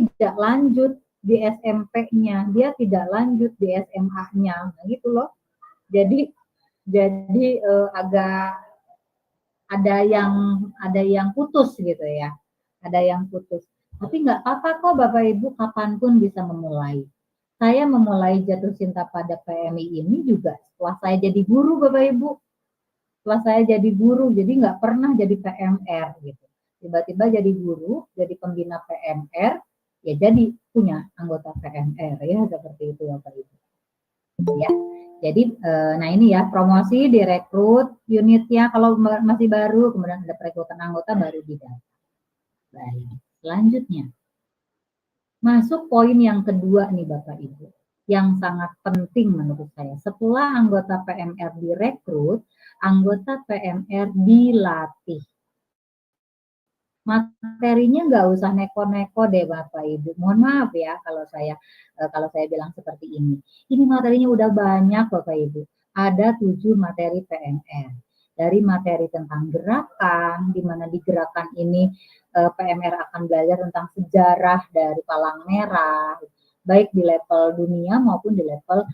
tidak lanjut di SMP-nya, dia tidak lanjut di SMA-nya, nah, gitu loh. Jadi agak ada yang putus gitu ya, ada yang putus. Tapi nggak apa-apa kok Bapak Ibu, kapanpun bisa memulai. Saya memulai jatuh cinta pada PMI ini juga setelah saya jadi guru Bapak Ibu. Setelah saya jadi guru, jadi nggak pernah jadi PMR gitu. Tiba-tiba jadi guru, jadi pembina PMR, ya jadi punya anggota PMR ya, seperti itu Bapak Ibu. Ya. Jadi, nah ini ya, promosi, direkrut, unitnya kalau masih baru, kemudian ada perekrutan anggota baru didata. Baik, selanjutnya. Masuk poin yang kedua nih Bapak Ibu, yang sangat penting menurut saya. Setelah anggota PMR direkrut, anggota PMR dilatih. Materinya nggak usah neko-neko deh Bapak Ibu. Mohon maaf ya kalau saya bilang seperti ini. Ini materinya udah banyak Bapak Ibu. Ada 7 materi PMR. Dari materi tentang gerakan, di mana di gerakan ini PMR akan belajar tentang sejarah dari Palang Merah, baik di level dunia maupun di level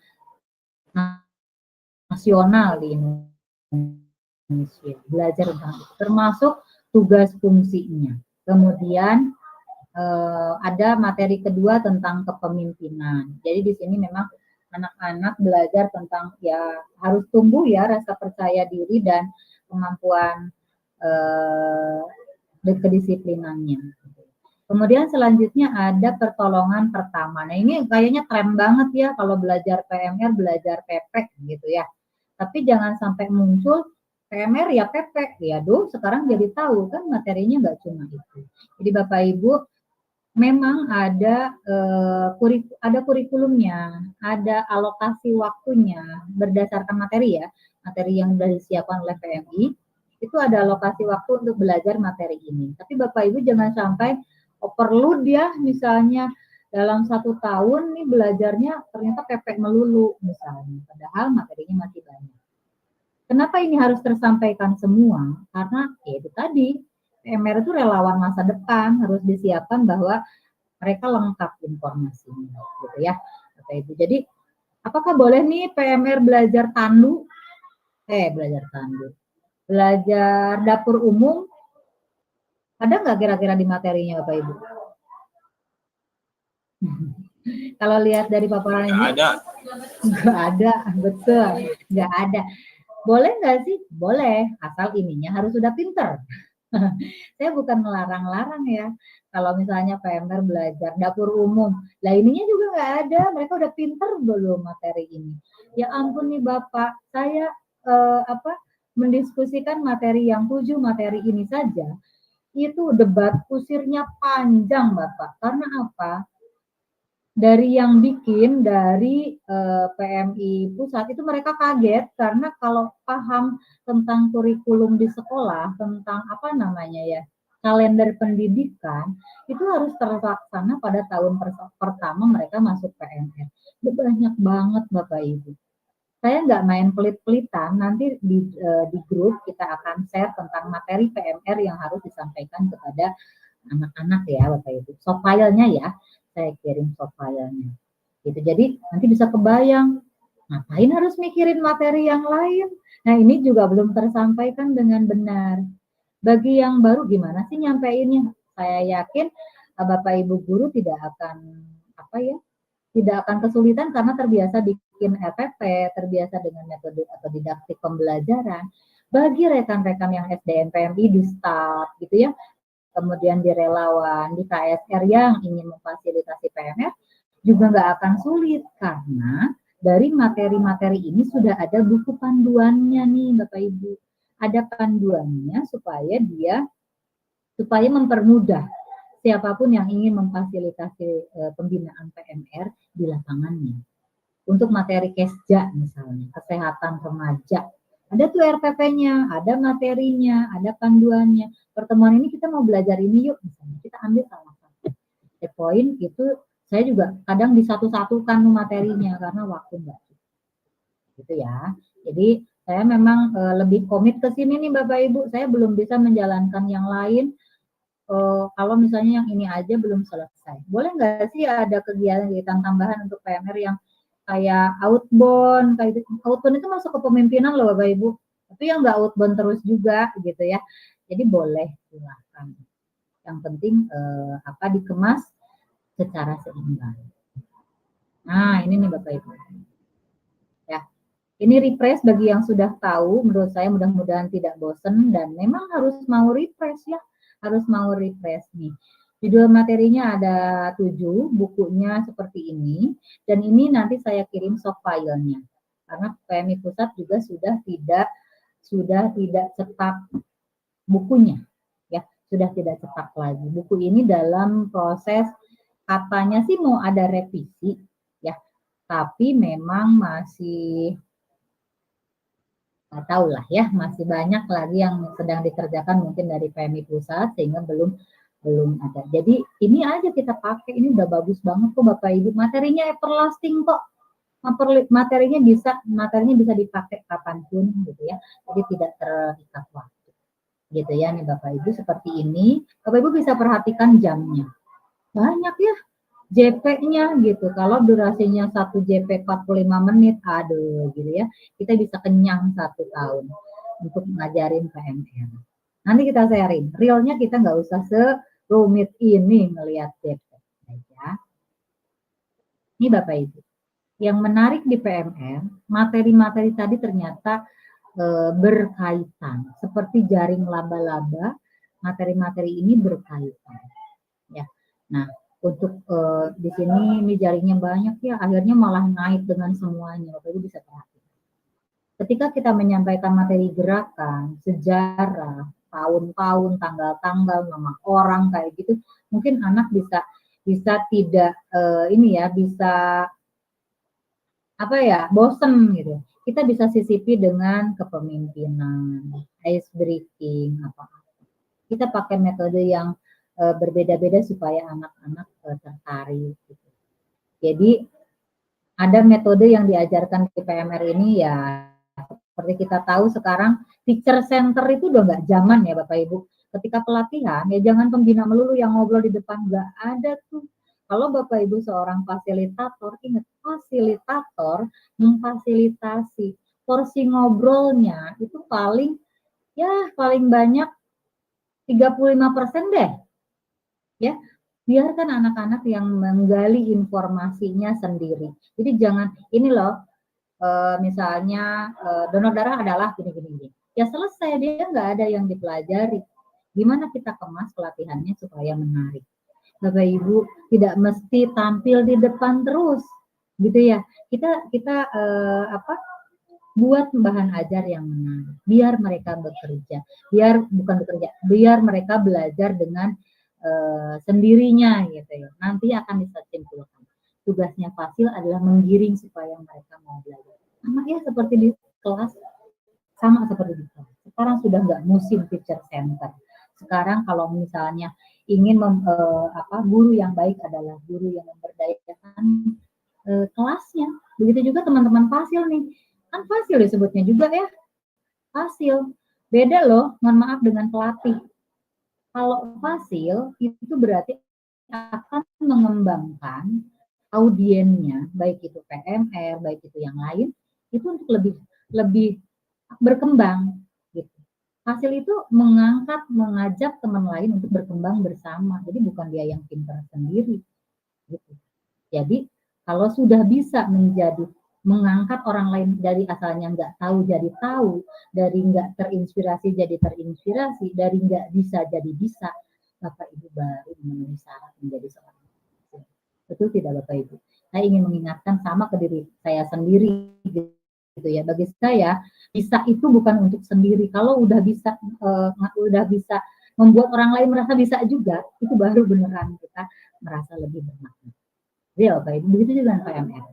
nasional di Indonesia. Belajar tentang itu, termasuk tugas fungsinya. Kemudian ada materi kedua tentang kepemimpinan. Jadi di sini memang anak-anak belajar tentang ya harus tumbuh ya rasa percaya diri dan kemampuan kedisiplinannya. Kemudian selanjutnya ada pertolongan pertama. Nah ini kayaknya keren banget ya kalau belajar PMR, belajar PP gitu ya. Tapi jangan sampai muncul PMR ya PP. Ya sekarang jadi tahu kan materinya nggak cuma itu. Jadi Bapak Ibu memang ada kurikulumnya, ada alokasi waktunya berdasarkan materi ya. Materi yang sudah disiapkan oleh PMI, itu ada alokasi waktu untuk belajar materi ini. Tapi Bapak Ibu jangan sampai overload ya, misalnya dalam 1 tahun nih belajarnya ternyata PP melulu misalnya, padahal materinya masih banyak. Kenapa ini harus tersampaikan semua? Karena ya itu tadi, PMR itu relawan masa depan, harus disiapkan bahwa mereka lengkap informasinya, gitu ya. Bapak Ibu. Jadi, apakah boleh nih PMR belajar tandu? Belajar tandu. Belajar dapur umum? Ada nggak kira-kira di materinya Bapak Ibu? Kalau lihat dari paparan ini, nggak ada, betul, nggak ada. Boleh nggak sih? Boleh, asal ininya harus sudah pinter. Saya bukan melarang-larang ya. Kalau misalnya PMR belajar dapur umum, lah ininya juga nggak ada. Mereka udah pinter belum materi ini? Ya ampun nih Bapak, saya mendiskusikan materi yang 7 materi ini saja. Itu debat kusirnya panjang Bapak. Karena apa? Dari yang bikin dari PMI pusat itu mereka kaget karena kalau paham tentang kurikulum di sekolah, tentang apa namanya ya, kalender pendidikan, itu harus terlaksana pada tahun pertama mereka masuk PMR. Itu banyak banget Bapak Ibu. Saya nggak main pelit-pelitan, nanti di grup kita akan share tentang materi PMR yang harus disampaikan kepada anak-anak ya Bapak Ibu. So filenya ya, saya kirim filenya. Gitu. Jadi nanti bisa kebayang, ngapain harus mikirin materi yang lain? Nah ini juga belum tersampaikan dengan benar. Bagi yang baru gimana sih nyampeinnya? Saya yakin Bapak Ibu guru tidak akan tidak akan kesulitan karena terbiasa bikin RPP, terbiasa dengan metode atau didaktik pembelajaran. Bagi rekan-rekan yang SDN PMI di staf gitu ya, kemudian di relawan, di KSR yang ingin memfasilitasi PMR, juga nggak akan sulit karena dari materi-materi ini sudah ada buku panduannya nih Bapak Ibu. Ada panduannya supaya mempermudah siapapun yang ingin memfasilitasi pembinaan PMR di lapangannya. Untuk materi kesja misalnya, kesehatan remaja, ada tuh RPP-nya, ada materinya, ada panduannya. Pertemuan ini kita mau belajar ini yuk, misalnya kita ambil salah satu. Poin itu saya juga kadang disatu-satukan materinya karena waktu enggak. Gitu ya. Jadi saya memang lebih komit ke sini nih Bapak Ibu. Saya belum bisa menjalankan yang lain kalau misalnya yang ini aja belum selesai, boleh nggak sih ada kegiatan tambahan untuk PMR yang kayak outbound, kayak itu. Outbound itu masuk ke pemimpinan loh Bapak Ibu, tapi yang nggak outbound terus juga gitu ya. Jadi boleh, silahkan. Yang penting dikemas secara seimbang. Nah, ini nih Bapak Ibu. Ya, ini refresh bagi yang sudah tahu, menurut saya mudah-mudahan tidak bosen dan memang harus mau refresh ya, harus mau refresh nih. Judul materinya ada 7, bukunya seperti ini, dan ini nanti saya kirim soft file-nya. Karena PMI Pusat juga sudah tidak cetak bukunya, ya, sudah tidak cetak lagi. Buku ini dalam proses, katanya sih mau ada revisi, ya, tapi memang masih nggak tahu lah ya, masih banyak lagi yang sedang dikerjakan mungkin dari PMI Pusat sehingga belum ada. Jadi ini aja kita pakai, ini udah bagus banget kok Bapak Ibu. Materinya everlasting kok. Materinya bisa dipakai kapanpun gitu ya. Jadi tidak terikat waktu. Gitu ya nih Bapak Ibu, seperti ini. Bapak Ibu bisa perhatikan jamnya. Banyak ya JP-nya gitu. Kalau durasinya 1 JP 45 menit, aduh gitu ya. Kita bisa kenyang 1 tahun untuk ngajarin PMR. Nanti kita sharing. Realnya kita nggak usah serumit ini ngelihat JP. Ya. Ini Bapak Ibu. Yang menarik di PMR, materi-materi tadi ternyata berkaitan. Seperti jaring laba-laba, materi-materi ini berkaitan. Ya. Nah, untuk di sini ini jaringnya banyak ya, akhirnya malah naik dengan semuanya. Bapak Ibu bisa perhatikan. Ketika kita menyampaikan materi gerakan, sejarah, tahun-tahun, tanggal-tanggal, nama orang kayak gitu, mungkin anak bisa tidak bisa bosen gitu. Kita bisa sisipi dengan kepemimpinan, ice breaking, kita pakai metode yang berbeda-beda supaya anak-anak tertarik. Gitu. Jadi ada metode yang diajarkan di PMR ini ya, seperti kita tahu sekarang teacher center itu udah nggak zaman ya Bapak Ibu. Ketika pelatihan ya jangan pembina melulu yang ngobrol di depan, nggak ada tuh. Kalau Bapak Ibu seorang fasilitator, ingat fasilitator memfasilitasi, porsi ngobrolnya itu paling banyak 35% deh. Ya, biarkan anak-anak yang menggali informasinya sendiri. Jadi jangan ini loh, misalnya donor darah adalah gini-gini. Ya selesai, dia nggak ada yang dipelajari. Gimana kita kemas pelatihannya supaya menarik. Bapak Ibu tidak mesti tampil di depan terus, gitu ya. Kita buat bahan ajar yang menarik. Biar mereka biar mereka belajar dengan sendirinya gitu ya. Nanti akan bisa simpulkan. Tugasnya Fasil adalah menggiring supaya mereka mau belajar. Sama ya seperti di kelas, sama seperti di kelas. Sekarang sudah nggak musim teacher center. Sekarang kalau misalnya ingin guru yang baik adalah guru yang memberdayakan kelasnya. Begitu juga teman-teman Fasil nih. Kan Fasil disebutnya juga ya. Fasil. Beda loh, mohon maaf, dengan pelatih. Kalau fasil itu berarti akan mengembangkan audiennya, baik itu PMR, baik itu yang lain, itu untuk lebih berkembang. Gitu. Hasil itu mengajak teman lain untuk berkembang bersama. Jadi bukan dia yang pintar sendiri. Gitu. Jadi kalau sudah bisa mengangkat orang lain dari asalnya nggak tahu jadi tahu, dari nggak terinspirasi jadi terinspirasi, dari nggak bisa jadi bisa, Bapak Ibu baru memenuhi syarat menjadi seorang manusia. Betul tidak Bapak Ibu? Saya ingin mengingatkan sama ke diri saya sendiri gitu ya. Bagi saya bisa itu bukan untuk sendiri. Kalau udah bisa membuat orang lain merasa bisa juga, itu baru beneran kita merasa lebih bermakna. Iya Bapak Ibu, begitu juga dengan PMR.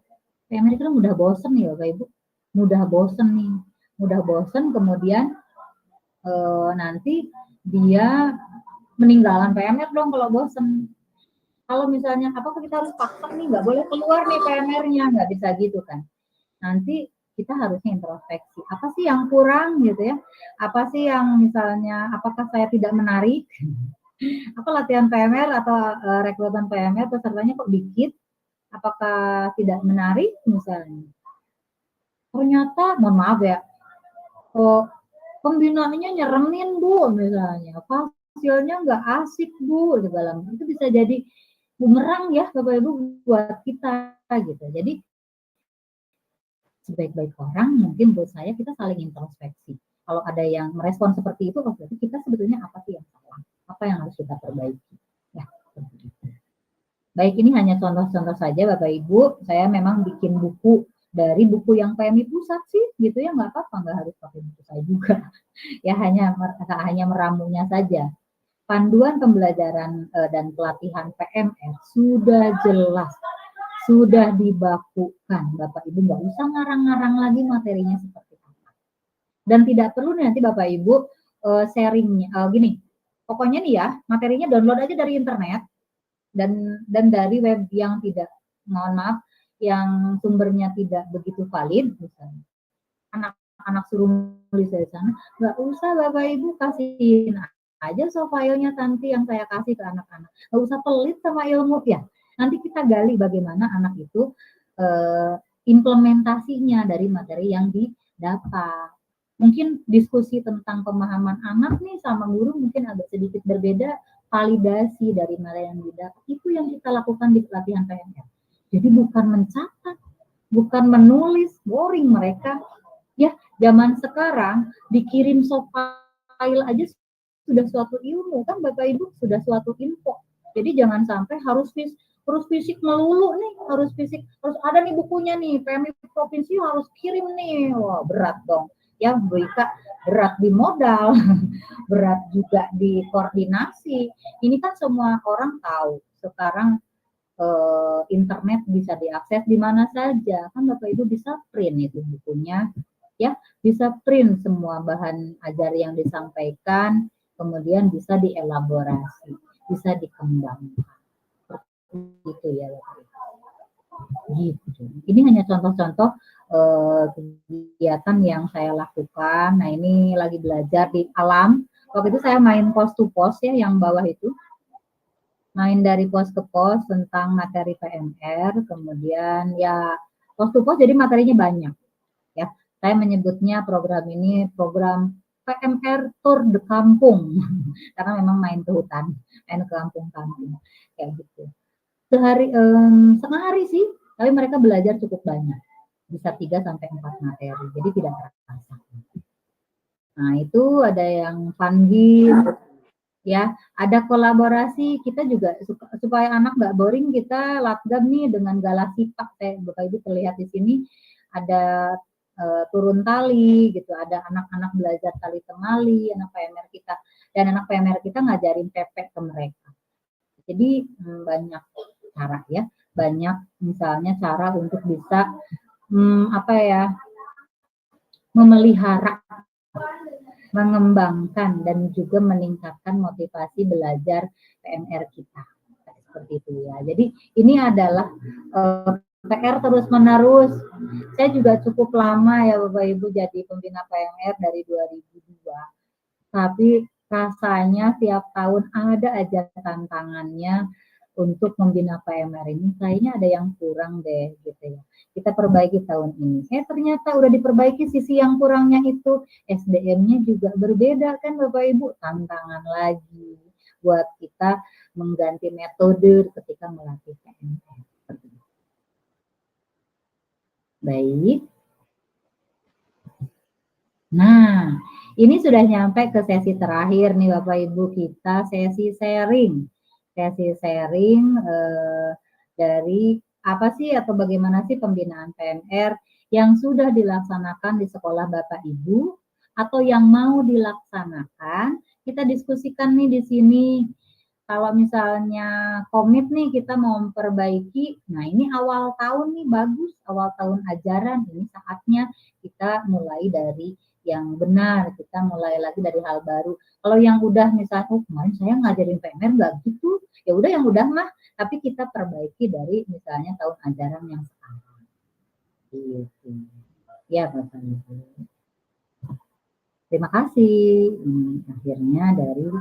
PMR itu mudah bosen ya Bapak Ibu, mudah bosen kemudian nanti dia meninggalkan PMR dong kalau bosen. Kalau misalnya apakah kita harus paksa nih, nggak boleh keluar nih PMR-nya, nggak bisa gitu kan. Nanti kita harusnya introspeksi, apa sih yang kurang gitu ya, apa sih yang misalnya, apakah saya tidak menarik, Apa latihan PMR atau rekrutmen PMR pesertanya kok dikit? Apakah tidak menarik misalnya? Ternyata, mohon maaf ya, kok pembinaannya nyeremin Bu misalnya, hasilnya nggak asik Bu, segala itu bisa jadi bumerang ya Bapak Ibu buat kita gitu. Jadi sebaik-baik orang mungkin buat saya kita saling introspeksi. Kalau ada yang merespon seperti itu, oh berarti kita sebetulnya apa sih yang salah? Apa yang harus kita perbaiki? Ya, seperti itu. Baik, ini hanya contoh-contoh saja Bapak Ibu. Saya memang bikin buku dari buku yang PMI pusat sih, gitu ya, nggak apa-apa, nggak harus pakai buku saya juga. Ya hanya meramunya saja. Panduan pembelajaran dan pelatihan PMR sudah jelas, sudah dibakukan. Bapak Ibu nggak usah ngarang-ngarang lagi materinya seperti apa. Dan tidak perlu nanti Bapak Ibu sharingnya, gini, pokoknya nih ya, materinya download aja dari internet, dan dari web yang tidak, mohon maaf, yang sumbernya tidak begitu valid, misalnya anak-anak suruh nulis dari sana, nggak usah Bapak Ibu kasihin aja so filenya nanti yang saya kasih ke anak-anak, nggak usah pelit sama ilmu ya. Nanti kita gali bagaimana anak itu implementasinya dari materi yang didapat. Mungkin diskusi tentang pemahaman anak nih sama guru mungkin agak sedikit berbeda, validasi dari materi yang didapat itu yang kita lakukan di pelatihan PMR. Jadi bukan mencatat, bukan menulis, boring mereka. Ya, zaman sekarang dikirim file aja sudah suatu ilmu kan Bapak Ibu, sudah suatu info. Jadi jangan sampai harus fisik melulu nih, harus fisik, harus ada nih bukunya nih, PMI provinsi harus kirim nih. Wah, berat dong. Ya, Bu Ika, berat di modal, berat juga di koordinasi. Ini kan semua orang tahu. Sekarang internet bisa diakses di mana saja. Kan Bapak Ibu bisa print itu bukunya, ya, bisa print semua bahan ajar yang disampaikan, kemudian bisa dielaborasi, bisa dikembangkan. Gitu ya Bapak Ibu. Gitu. Ini hanya contoh-contoh kegiatan yang saya lakukan. Nah, ini lagi belajar di alam. Waktu itu saya main post to post ya, yang bawah itu. Main dari pos ke pos tentang materi PMR, kemudian ya pos to pos jadi materinya banyak. Ya, saya menyebutnya program ini program PMR Tour de Kampung karena memang main ke hutan, main ke kampung-kampung kayak gitu. Setengah hari sih, tapi mereka belajar cukup banyak, bisa 3 sampai 4 materi, jadi tidak terasa. Nah, itu ada yang fun game, ya, ada kolaborasi, kita juga supaya anak nggak boring, kita latgam nih dengan galasipak, Bapak Ibu terlihat di sini ada turun tali gitu, ada anak-anak belajar tali temali, anak PMR kita, dan anak PMR kita ngajarin pepek ke mereka. Jadi banyak cara ya, banyak misalnya cara untuk bisa apa ya, memelihara, mengembangkan dan juga meningkatkan motivasi belajar PMR kita. Seperti itu ya. Jadi ini adalah PR terus menerus. Saya juga cukup lama ya Bapak Ibu jadi pembina PMR dari 2002. Tapi rasanya tiap tahun ada aja tantangannya untuk membina PMR ini. Kayaknya ada yang kurang deh gitu ya. Kita perbaiki tahun ini. Ternyata udah diperbaiki sisi yang kurangnya itu. SDM-nya juga berbeda kan Bapak Ibu. Tantangan lagi buat kita mengganti metode ketika melatih PMR. Baik. Nah, ini sudah nyampe ke sesi terakhir nih Bapak Ibu kita, sesi sharing. Sesi sharing dari apa sih atau bagaimana sih pembinaan PMR yang sudah dilaksanakan di sekolah Bapak Ibu atau yang mau dilaksanakan. Kita diskusikan nih di sini. Kalau misalnya komit nih kita mau memperbaiki, nah ini awal tahun nih bagus, awal tahun ajaran, ini saatnya kita mulai dari yang benar, kita mulai lagi dari hal baru. Kalau yang udah misalnya, oh kemarin saya ngajarin PMR nggak gitu, ya udah yang udah mah, tapi kita perbaiki dari misalnya tahun ajaran yang sekarang. Gitu. Ya Bapak Ibu. Terima kasih. Akhirnya dari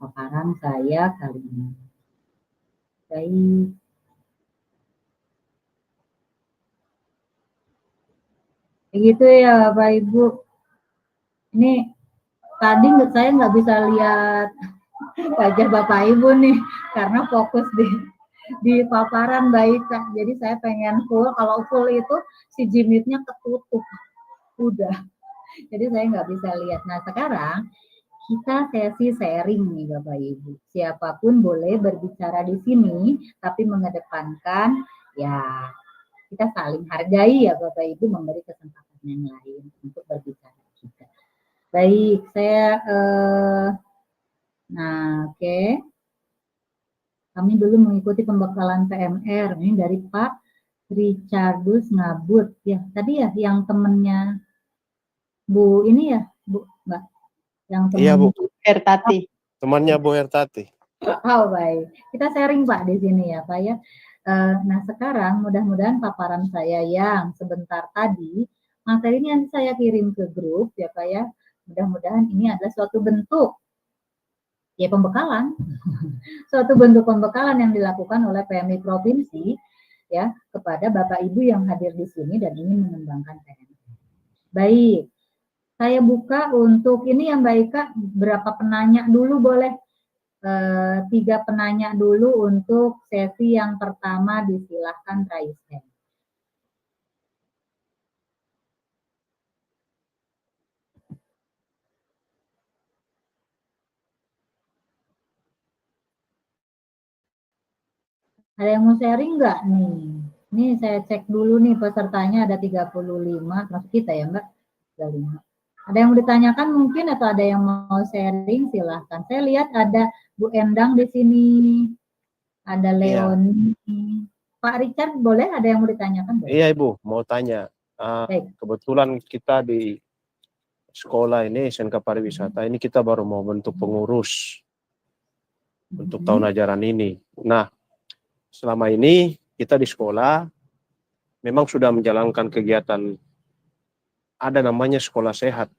paparan saya kali ini. Baik. Begitu ya Bapak Ibu. Ini tadi saya nggak bisa lihat wajah Bapak Ibu nih karena fokus di paparan baik. Jadi saya pengen full. Kalau full itu si Jimmy-nya ketutup. Udah. Jadi saya nggak bisa lihat. Nah sekarang kita sesi sharing nih Bapak Ibu. Siapapun boleh berbicara di sini, tapi mengedepankan ya kita saling hargai ya Bapak Ibu, memberi kesempatan yang lain untuk berbicara juga. Baik, saya nah oke. Kami dulu mengikuti pembekalan PMR ini dari Pak Richardus Ngabut ya. Tadi ya yang temennya Bu ini ya, Bu Mbak. Yang temen Iya Bu. Hertati. Temannya Bu Hertati. Oh baik, kita sharing Pak di sini ya Pak ya. Nah sekarang mudah-mudahan paparan saya yang sebentar tadi, materinya nanti saya kirim ke grup ya Pak ya. Mudah-mudahan ini adalah suatu bentuk ya pembekalan, suatu bentuk pembekalan yang dilakukan oleh PMI Provinsi ya kepada Bapak Ibu yang hadir di sini dan ingin mengembangkan PMI. Baik, saya buka untuk ini yang Mbak Ika, berapa penanya dulu boleh? 3 penanya dulu untuk sesi yang pertama, disilahkan raise hand. Ada yang mau sharing nggak nih? Ini saya cek dulu nih pesertanya ada 35, terus kita ya Mbak? 35. Ada yang mau ditanyakan mungkin atau ada yang mau sharing silahkan. Saya lihat ada Bu Endang di sini, ada Leoni. Pak Richard boleh ada yang mau ditanyakan? Boleh? Iya Ibu, mau tanya. Kebetulan kita di sekolah ini SMK Pariwisata ini kita baru mau bentuk pengurus untuk tahun ajaran ini. Nah, selama ini kita di sekolah memang sudah menjalankan kegiatan ada namanya sekolah sehat.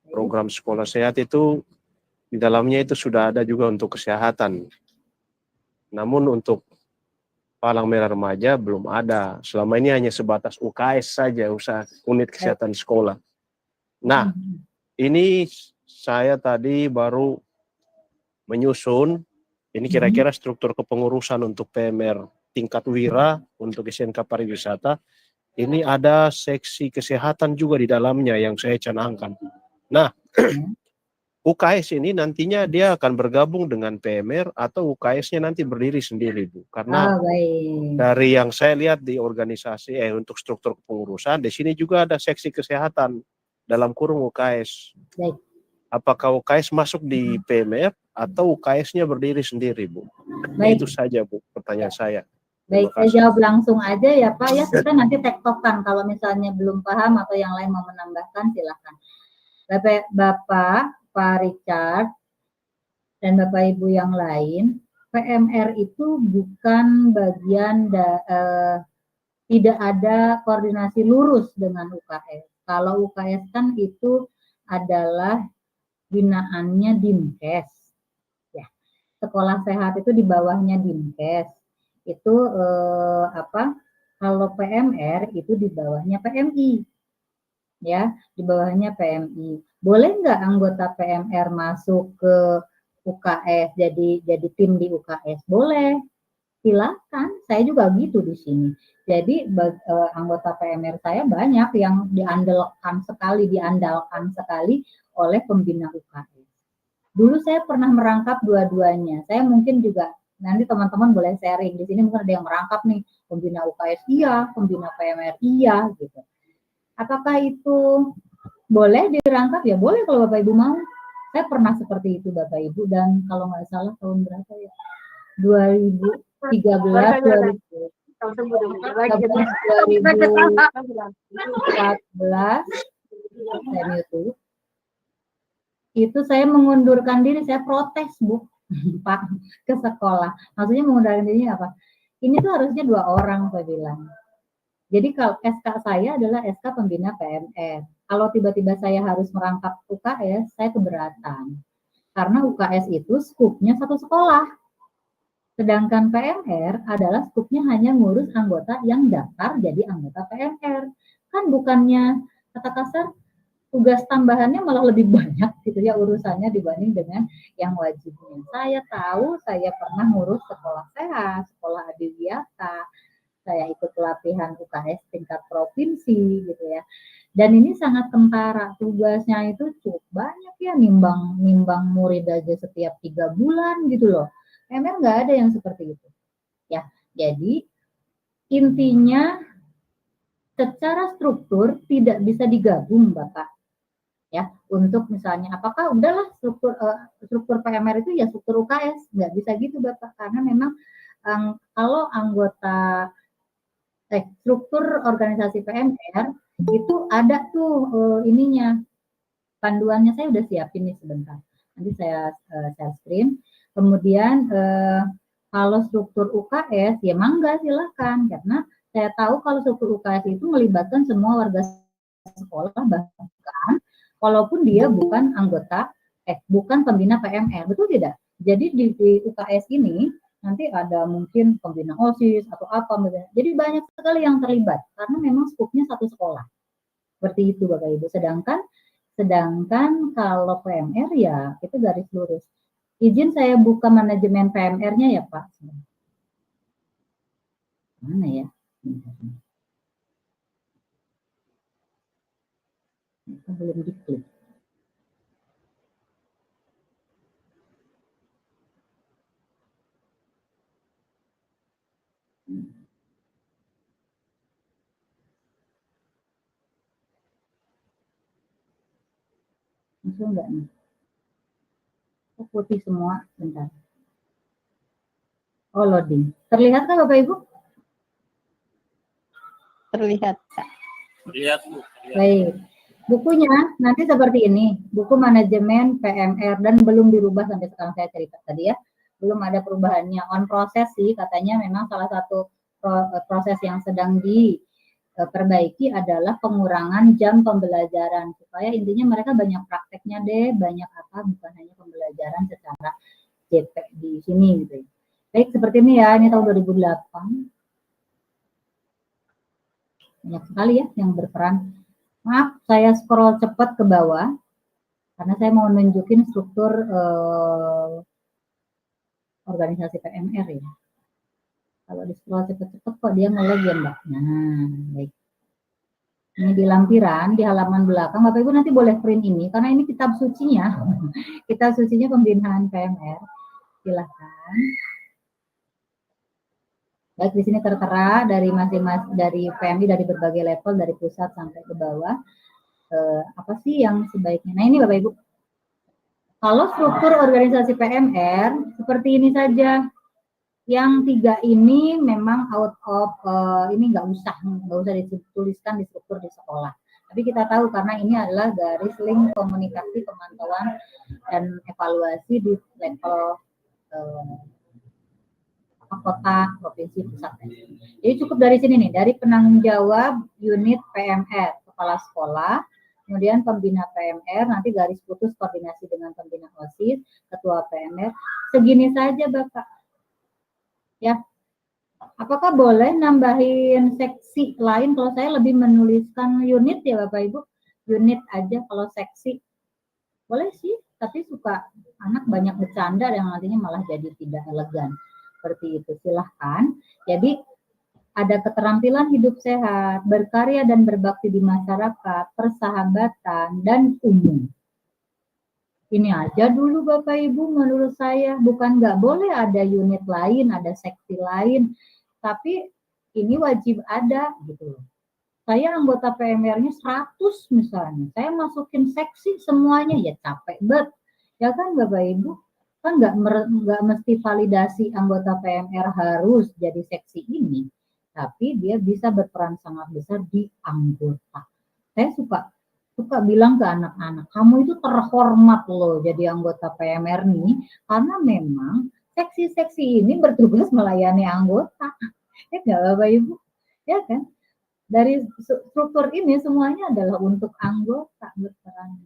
Program sekolah sehat itu di dalamnya itu sudah ada juga untuk kesehatan. Namun untuk Palang Merah Remaja belum ada. Selama ini hanya sebatas UKS saja, usaha unit kesehatan sekolah. Nah, ini saya tadi baru menyusun, ini kira-kira struktur kepengurusan untuk PMR tingkat wira untuk SMK Pariwisata. Ini ada seksi kesehatan juga di dalamnya yang saya canangkan. Nah, UKS ini nantinya dia akan bergabung dengan PMR atau UKS-nya nanti berdiri sendiri, Bu. Karena dari yang saya lihat di organisasi untuk struktur kepengurusan, di sini juga ada seksi kesehatan dalam kurung UKS. Baik. Apakah UKS masuk di PMR atau UKS-nya berdiri sendiri, Bu? Baik. Itu saja, Bu, pertanyaan saya. Baik, saya jawab langsung aja ya Pak ya. Kita nanti tektokan kalau misalnya belum paham atau yang lain mau menambahkan silahkan. Bapak Pak Richard dan Bapak Ibu yang lain, PMR itu bukan bagian tidak ada koordinasi lurus dengan UKS. Kalau UKS kan itu adalah binaannya Dinkes. Ya, sekolah sehat itu di bawahnya Dinkes. Itu kalau PMR itu di bawahnya PMI. Ya, di bawahnya PMI. Boleh nggak anggota PMR masuk ke UKS jadi tim di UKS? Boleh. Silakan. Saya juga gitu di sini. Jadi anggota PMR saya banyak yang diandalkan sekali oleh pembina UKS. Dulu saya pernah merangkap dua-duanya. Saya mungkin juga nanti teman-teman boleh sharing di sini, mungkin ada yang merangkap nih pembina UKS iya, pembina PMR iya gitu. Apakah itu boleh dirangkap? Ya boleh kalau Bapak Ibu mau. Saya pernah seperti itu Bapak Ibu, dan kalau nggak salah tahun berapa ya? 2013, 2014 itu saya mengundurkan diri, saya protes Bu Pak ke sekolah. Maksudnya mengundurkan diri apa? Ini tuh harusnya 2 orang saya bilang. Jadi kalau SK saya adalah SK pembina PMR. Kalau tiba-tiba saya harus merangkap UKS, saya keberatan. Karena UKS itu skupnya satu sekolah. Sedangkan PMR adalah skupnya hanya ngurus anggota yang daftar jadi anggota PMR. Kan bukannya kata kasar tugas tambahannya malah lebih banyak gitu ya urusannya dibanding dengan yang wajibnya. Saya tahu, saya pernah ngurus sekolah sehat, sekolah adiwiyata, saya ikut pelatihan UKS tingkat provinsi gitu ya. Dan ini sangat kentara, tugasnya itu cukup banyak ya, nimbang murid aja setiap 3 bulan gitu loh. Emang nggak ada yang seperti itu. Ya, jadi intinya secara struktur tidak bisa digabung, Bapak. Ya, untuk misalnya apakah udahlah struktur PMR itu ya struktur UKS, nggak bisa gitu, Bapak, karena memang kalau anggota struktur organisasi PMR itu ada tuh ininya, panduannya saya udah siapin nih sebentar. Nanti saya share screen. Kemudian kalau struktur UKS ya mangga silahkan, karena saya tahu kalau struktur UKS itu melibatkan semua warga sekolah, bahkan walaupun dia bukan anggota bukan pembina PMR, betul tidak? Jadi di UKS ini nanti ada mungkin pembina OSIS atau apa, jadi banyak sekali yang terlibat karena memang skupnya satu sekolah. Seperti itu Bapak Ibu. Sedangkan kalau PMR ya itu garis lurus. Izin saya buka manajemen PMR-nya ya Pak. Mana ya? Belum diklik. Muncul enggak nih? Putih semua, bentar. Oh, loading. Terlihat kan Bapak Ibu? Terlihat, Kak. Terlihat, Bu. Baik. Bukunya nanti seperti ini, buku manajemen PMR, dan belum dirubah sampai sekarang saya cerita tadi ya. Belum ada perubahannya, on proses sih, katanya memang salah satu proses yang sedang diperbaiki adalah pengurangan jam pembelajaran, supaya intinya mereka banyak prakteknya deh, banyak apa, bukan hanya pembelajaran secara JP di sini gitu. Baik, seperti ini ya, ini tahun 2008. Banyak sekali ya yang berperan. Maaf, saya scroll cepat ke bawah karena saya mau nunjukin struktur organisasi PMR ya. Kalau di scroll cepat-cepat kok dia nge-lag ya Mbak. Nah, baik. Ini di lampiran, di halaman belakang. Bapak Ibu nanti boleh print ini karena ini kitab sucinya. Kitab sucinya pembinaan PMR. Silahkan. Baik, di sini tertera dari masing-masing dari PMI, dari berbagai level, dari pusat sampai ke bawah. Apa sih yang sebaiknya? Nah ini Bapak Ibu, kalau struktur organisasi PMR seperti ini saja. Yang 3 ini memang out of ini nggak usah dituliskan di struktur di sekolah. Tapi kita tahu karena ini adalah garis link komunikasi, pemantauan dan evaluasi di level kota, provinsi, pusat. Jadi cukup dari sini nih, dari penanggung jawab unit PMR, kepala sekolah, kemudian pembina PMR, nanti garis putus koordinasi dengan pembina OSIS, ketua PMR, segini saja Bapak. Ya, apakah boleh nambahin seksi lain? Kalau saya lebih menuliskan unit ya Bapak Ibu, unit aja. Kalau seksi boleh sih, tapi suka anak banyak bercanda yang nantinya malah jadi tidak elegan. Seperti itu, silahkan. Jadi ada keterampilan hidup sehat, berkarya dan berbakti di masyarakat, persahabatan, dan umum. Ini aja dulu Bapak Ibu menurut saya, bukan nggak boleh ada unit lain, ada seksi lain, tapi ini wajib ada gitu loh. Saya anggota PMR-nya 100 misalnya, saya masukin seksi semuanya, ya capek banget. Ya kan Bapak Ibu, kan nggak mesti validasi anggota PMR harus jadi seksi ini, tapi dia bisa berperan sangat besar di anggota. Saya suka bilang ke anak-anak, kamu itu terhormat loh jadi anggota PMR nih, karena memang seksi-seksi ini bertugas melayani anggota. Ya nggak Bapak Ibu? Ya kan? Dari struktur ini semuanya adalah untuk anggota berperan.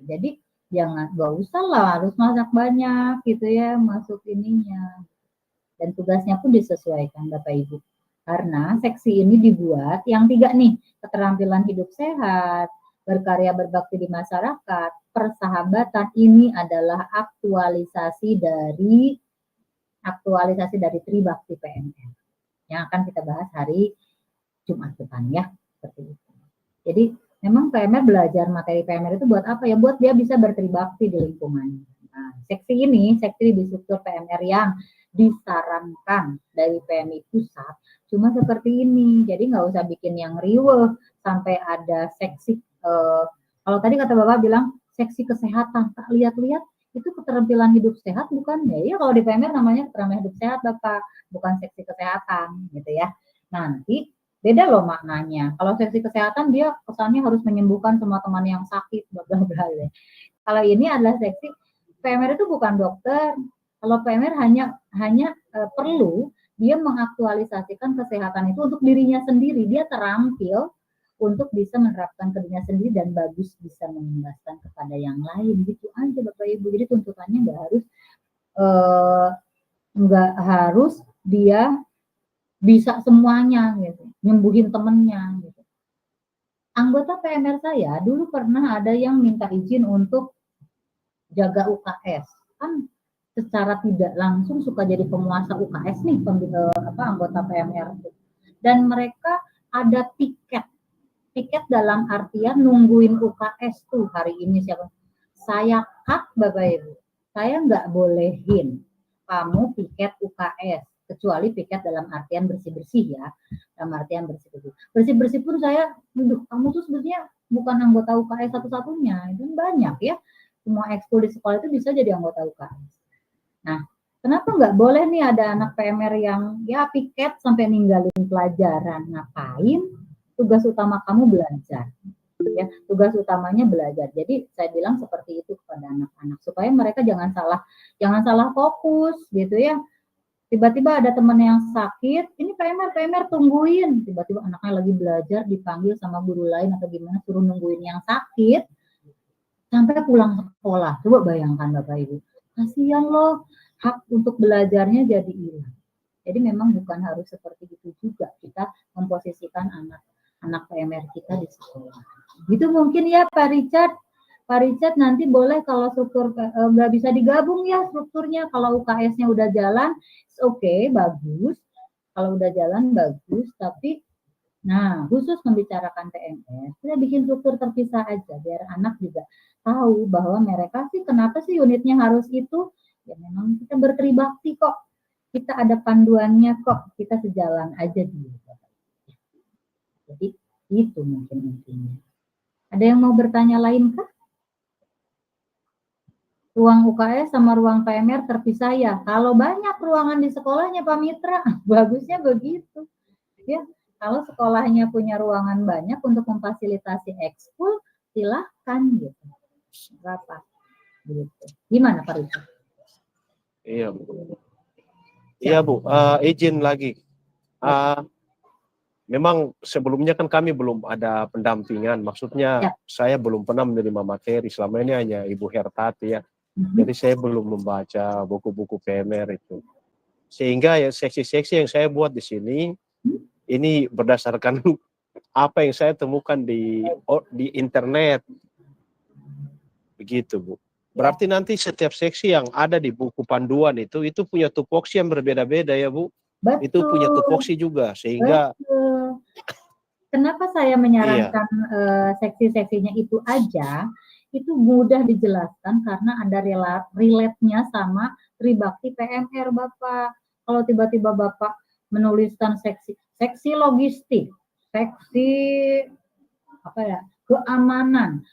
Jadi Jangan, gak usah lah harus masak banyak gitu ya, masuk ininya. Dan tugasnya pun disesuaikan Bapak Ibu. Karena seksi ini dibuat yang 3 nih, keterampilan hidup sehat, berkarya berbakti di masyarakat, persahabatan, ini adalah aktualisasi dari Tribakti PMR yang akan kita bahas hari Jumat depan ya, seperti itu. Jadi memang PMR belajar materi PMR itu buat apa ya? Buat dia bisa bertribakti di lingkungan. Nah, seksi di struktur PMR yang disarankan dari PMI pusat cuma seperti ini. Jadi nggak usah bikin yang riweh sampai ada seksi. Kalau tadi kata Bapak bilang seksi kesehatan, tak lihat-lihat itu keterampilan hidup sehat bukan ya? Ya kalau di PMR namanya keterampilan hidup sehat Bapak, bukan seksi kesehatan gitu ya. Nanti beda loh maknanya. Kalau seksi kesehatan dia kesannya harus menyembuhkan semua teman yang sakit, bla bla bla. Kalau ini adalah seksi PMR itu bukan dokter. Kalau PMR hanya perlu dia mengaktualisasikan kesehatan itu untuk dirinya sendiri. Dia terampil untuk bisa menerapkan ke dirinya sendiri dan bagus bisa mengimbaskan kepada yang lain. Gitu aja Bapak Ibu. Jadi tuntutannya nggak harus dia bisa semuanya gitu, nyembuhin temennya gitu. Anggota PMR saya dulu pernah ada yang minta izin untuk jaga UKS, kan secara tidak langsung suka jadi penguasa UKS nih anggota PMR. Dan mereka ada tiket dalam artian nungguin UKS tuh hari ini siapa. Saya cut Bapak Ibu, saya nggak bolehin kamu piket UKS kecuali piket dalam artian bersih-bersih ya, dalam artian bersih-bersih pun saya, kamu tuh sebenarnya bukan anggota UKS satu-satunya, itu banyak ya, semua ekskul di sekolah itu bisa jadi anggota UKS. Nah, kenapa nggak boleh nih ada anak PMR yang ya piket sampai ninggalin pelajaran, ngapain? Tugas utama kamu belajar. Ya, tugas utamanya belajar. Jadi saya bilang seperti itu kepada anak-anak supaya mereka jangan salah fokus gitu ya. Tiba-tiba ada teman yang sakit, ini PMR tungguin. Tiba-tiba anaknya lagi belajar dipanggil sama guru lain atau gimana suruh nungguin yang sakit sampai pulang sekolah. Coba bayangkan Bapak Ibu. Kasihan loh, hak untuk belajarnya jadi hilang. Jadi memang bukan harus seperti itu juga kita memposisikan anak PMR kita di sekolah. Gitu mungkin ya Pak Richard. Pak Richard nanti boleh kalau struktur nggak bisa digabung ya strukturnya. Kalau UKS-nya udah jalan, oke, bagus. Kalau udah jalan bagus, tapi nah khusus membicarakan PMR, kita bikin struktur terpisah aja biar anak juga tahu bahwa mereka sih kenapa sih unitnya harus itu. Ya memang kita bertribakti kok. Kita ada panduannya kok. Kita sejalan aja dulu. Jadi itu mungkin intinya. Ada yang mau bertanya lain kah? Ruang UKS sama ruang PMR terpisah ya. Kalau banyak ruangan di sekolahnya Pak Mitra, bagusnya begitu. Ya, kalau sekolahnya punya ruangan banyak untuk memfasilitasi ekskul, silahkan gitu. Berapa? Gitu. Gimana Pak Rita? Iya Bu. Iya Bu, izin lagi. Memang sebelumnya kan kami belum ada pendampingan, maksudnya ya. Saya belum pernah menerima materi, selama ini hanya Ibu Hertati ya. Jadi saya belum membaca buku-buku PMR itu. Sehingga ya seksi-seksi yang saya buat di sini, ini berdasarkan apa yang saya temukan di internet. Begitu Bu. Berarti nanti setiap seksi yang ada di buku panduan itu punya tupoksi yang berbeda-beda ya Bu. Betul. Itu punya tupoksi juga, sehingga betul. Kenapa saya menyarankan seksi-seksinya itu aja, itu mudah dijelaskan karena ada relate-nya sama Tribakti PMR Bapak. Kalau tiba-tiba Bapak menuliskan seksi logistik, seksi apa ya, keamanan,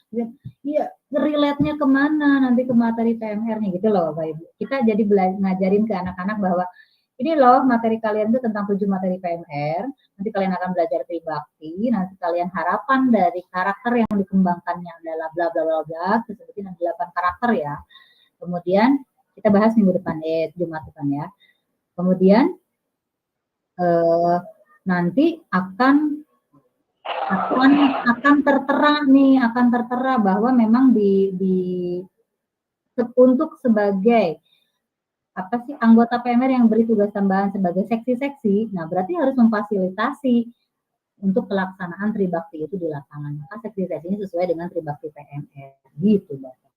ya relate-nya kemana nanti ke materi PMR-nya gitu loh Bapak Ibu. Kita jadi ngajarin ke anak-anak bahwa ini loh materi kalian itu tentang 7 materi PMR, nanti kalian akan belajar Tribakti, nanti kalian harapan dari karakter yang dikembangkannya adalah bla bla bla bla, sebutin 8 karakter ya. Kemudian kita bahas minggu depan, Jumat depan ya. Kemudian nanti akan tertera nih, bahwa memang di untuk sebagai apa sih anggota PMR yang beri tugas tambahan sebagai seksi-seksi, nah berarti harus memfasilitasi untuk pelaksanaan tribakti itu di lapangan. Maka seksi-seksi ini sesuai dengan tribakti PMR, gitu Bapak.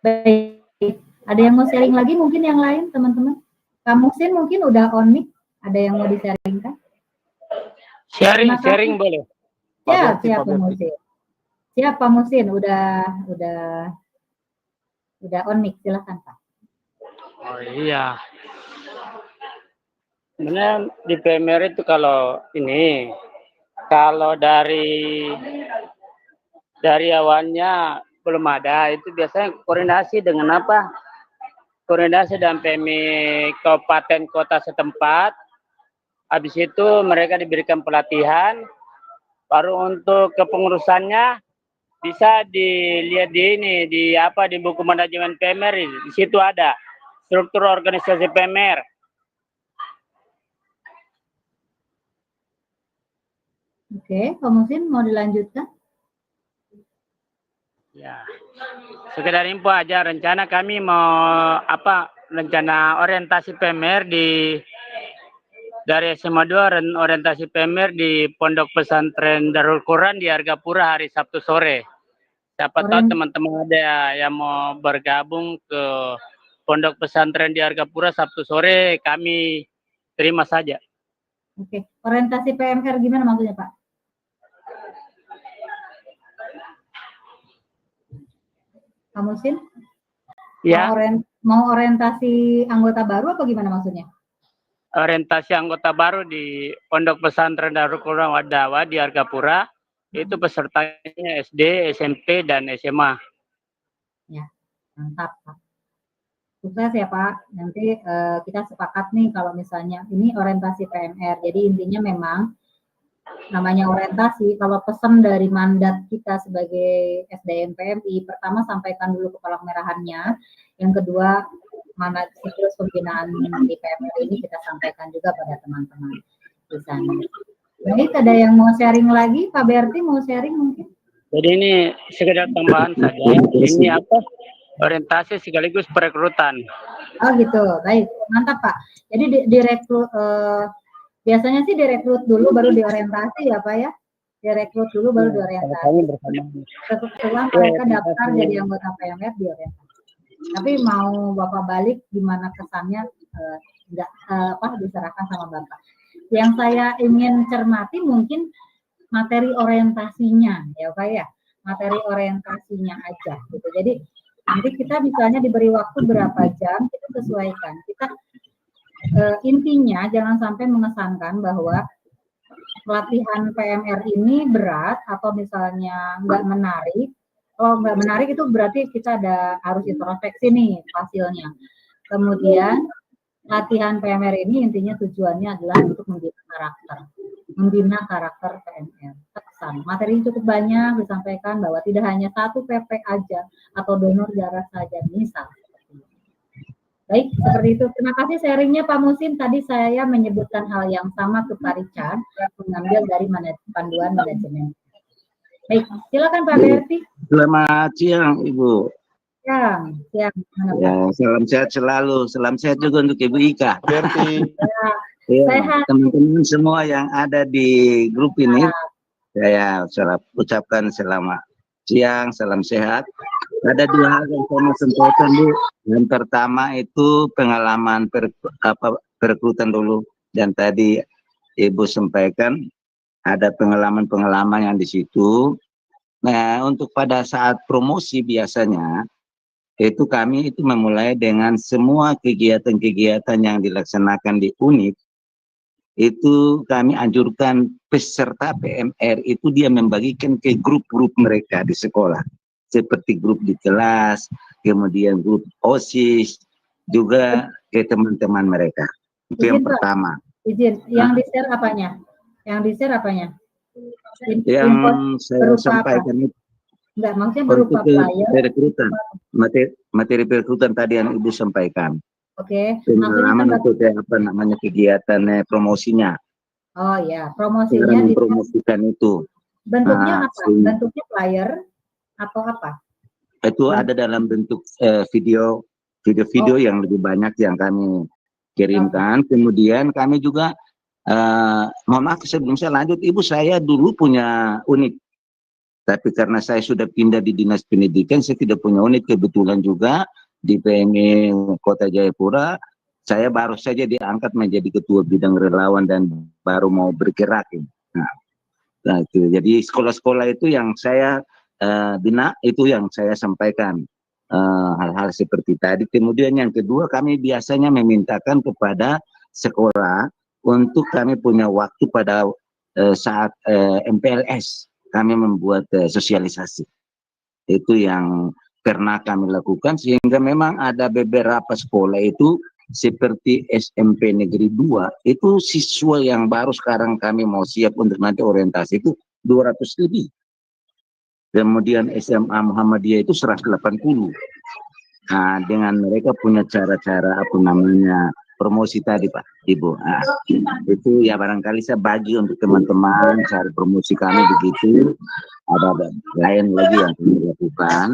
Baik, ada yang mau sharing lagi mungkin yang lain teman-teman? Kak Muhsin mungkin udah on mic, ada yang mau di-sharingkan? Sharing boleh. Ya, siap Pak Muhsin. Siap Pak Muhsin, udah on mic, silakan Pak. Oh iya. Sebenarnya di PMR itu kalau dari awalnya belum ada, itu biasanya koordinasi dengan apa? Koordinasi dengan PMI kabupaten kota setempat. Habis itu mereka diberikan pelatihan, baru untuk kepengurusannya bisa dilihat di buku manajemen PMR. Di situ ada struktur organisasi PMR. Oke, Pak Muhsin mau dilanjutkan? Ya, sekedar info aja, rencana kami mau rencana orientasi PMR dari SMA 2 dan orientasi PMR di Pondok Pesantren Darul Quran di Argapura hari Sabtu sore. Siapa tahu teman-teman ada yang mau bergabung ke Pondok Pesantren di Argapura Sabtu sore, kami terima saja. Oke, orientasi PMR gimana maksudnya Pak? Pak Muhsin? Ya. Mau orientasi anggota baru apa gimana maksudnya? Orientasi anggota baru di Pondok Pesantren Darul Quran Wadawa di Argapura, itu pesertanya SD, SMP, dan SMA. Ya, mantap Pak. Sukses ya Pak. Nanti kita sepakat nih kalau misalnya ini orientasi PMR. Jadi intinya memang namanya orientasi, kalau pesan dari mandat kita sebagai SDM PMI, pertama sampaikan dulu kepala kemerahannya, yang kedua mana siklus pembinaan di PMR ini kita sampaikan juga pada teman-teman di sana. Baik, ada yang mau sharing lagi? Pak Berti mau sharing mungkin? Jadi ini sekedar tambahan saja. Ini orientasi sekaligus perekrutan. Oh gitu, baik, mantap Pak. Jadi direkrut biasanya sih direkrut dulu baru diorientasi ya Pak ya? Direkrut dulu baru diorientasi. Setelah mereka daftar jadi anggota PMR diorientasi. Tapi mau Bapak balik gimana kesannya diserahkan sama Bapak. Yang saya ingin cermati mungkin materi orientasinya ya Pak ya. Materi orientasinya aja gitu. Jadi nanti kita misalnya diberi waktu berapa jam, kita sesuaikan. Kita intinya jangan sampai mengesankan bahwa pelatihan PMR ini berat atau misalnya nggak menarik. Kalau nggak menarik itu berarti kita harus introspeksi nih hasilnya. Kemudian latihan PMR ini intinya tujuannya adalah untuk membina karakter PMR. Pesan materi cukup banyak disampaikan bahwa tidak hanya satu PP aja atau donor darah saja misal. Baik, seperti itu. Terima kasih sharingnya Pak Muhsin. Tadi saya menyebutkan hal yang sama ke Pak Richard, mengambil dari panduan manajemen. Baik, silakan Pak Berti. Selamat siang Ibu. Siang. Ya, salam sehat selalu. Salam sehat juga untuk Ibu Ika. Berti. Sehat. Teman-teman semua yang ada di grup ini, saya ucapkan selamat siang, salam sehat. Ada dua hal yang saya mau sampaikan, Bu. Yang pertama itu pengalaman perekrutan dulu. Dan tadi Ibu sampaikan ada pengalaman-pengalaman yang di situ. Nah, untuk pada saat promosi biasanya itu kami itu memulai dengan semua kegiatan-kegiatan yang dilaksanakan di unit. Itu kami anjurkan peserta PMR itu dia membagikan ke grup-grup mereka di sekolah. Seperti grup di kelas, kemudian grup OSIS, juga ke teman-teman mereka. Itu yang pertama. Izin, yang di-share apanya? Yang di-share apanya? Yang saya sampaikan itu. Enggak, maksudnya berupa flyer. Perekrutan. Materi perekrutan tadi yang Ibu sampaikan. Oke. Pengalaman itu kegiatan promosinya. Oh ya, promosinya mempromosikan itu. Bentuknya apa? Bentuknya flyer atau apa? Itu ada dalam bentuk video yang lebih banyak yang kami kirimkan. Kemudian kami juga, mohon maaf sebelum saya lanjut, Ibu, saya dulu punya unit. Tapi karena saya sudah pindah di Dinas Pendidikan, saya tidak punya unit. Kebetulan juga di PMI Kota Jayapura, saya baru saja diangkat menjadi ketua bidang relawan dan baru mau bergerak. Nah, itu. Jadi sekolah-sekolah itu yang saya bina, itu yang saya sampaikan hal-hal seperti tadi. Kemudian yang kedua, kami biasanya memintakan kepada sekolah untuk kami punya waktu pada saat MPLS. Kami membuat sosialisasi. Itu yang pernah kami lakukan, sehingga memang ada beberapa sekolah itu seperti SMP Negeri 2, itu siswa yang baru sekarang kami mau siap untuk nanti orientasi itu 200 lebih. Kemudian SMA Muhammadiyah itu 180. Nah, dengan mereka punya cara-cara apa namanya promosi tadi Pak, Ibu. Nah, itu ya barangkali saya bagi untuk teman-teman cara promosi kami begitu. Ada lain lagi yang kami lakukan.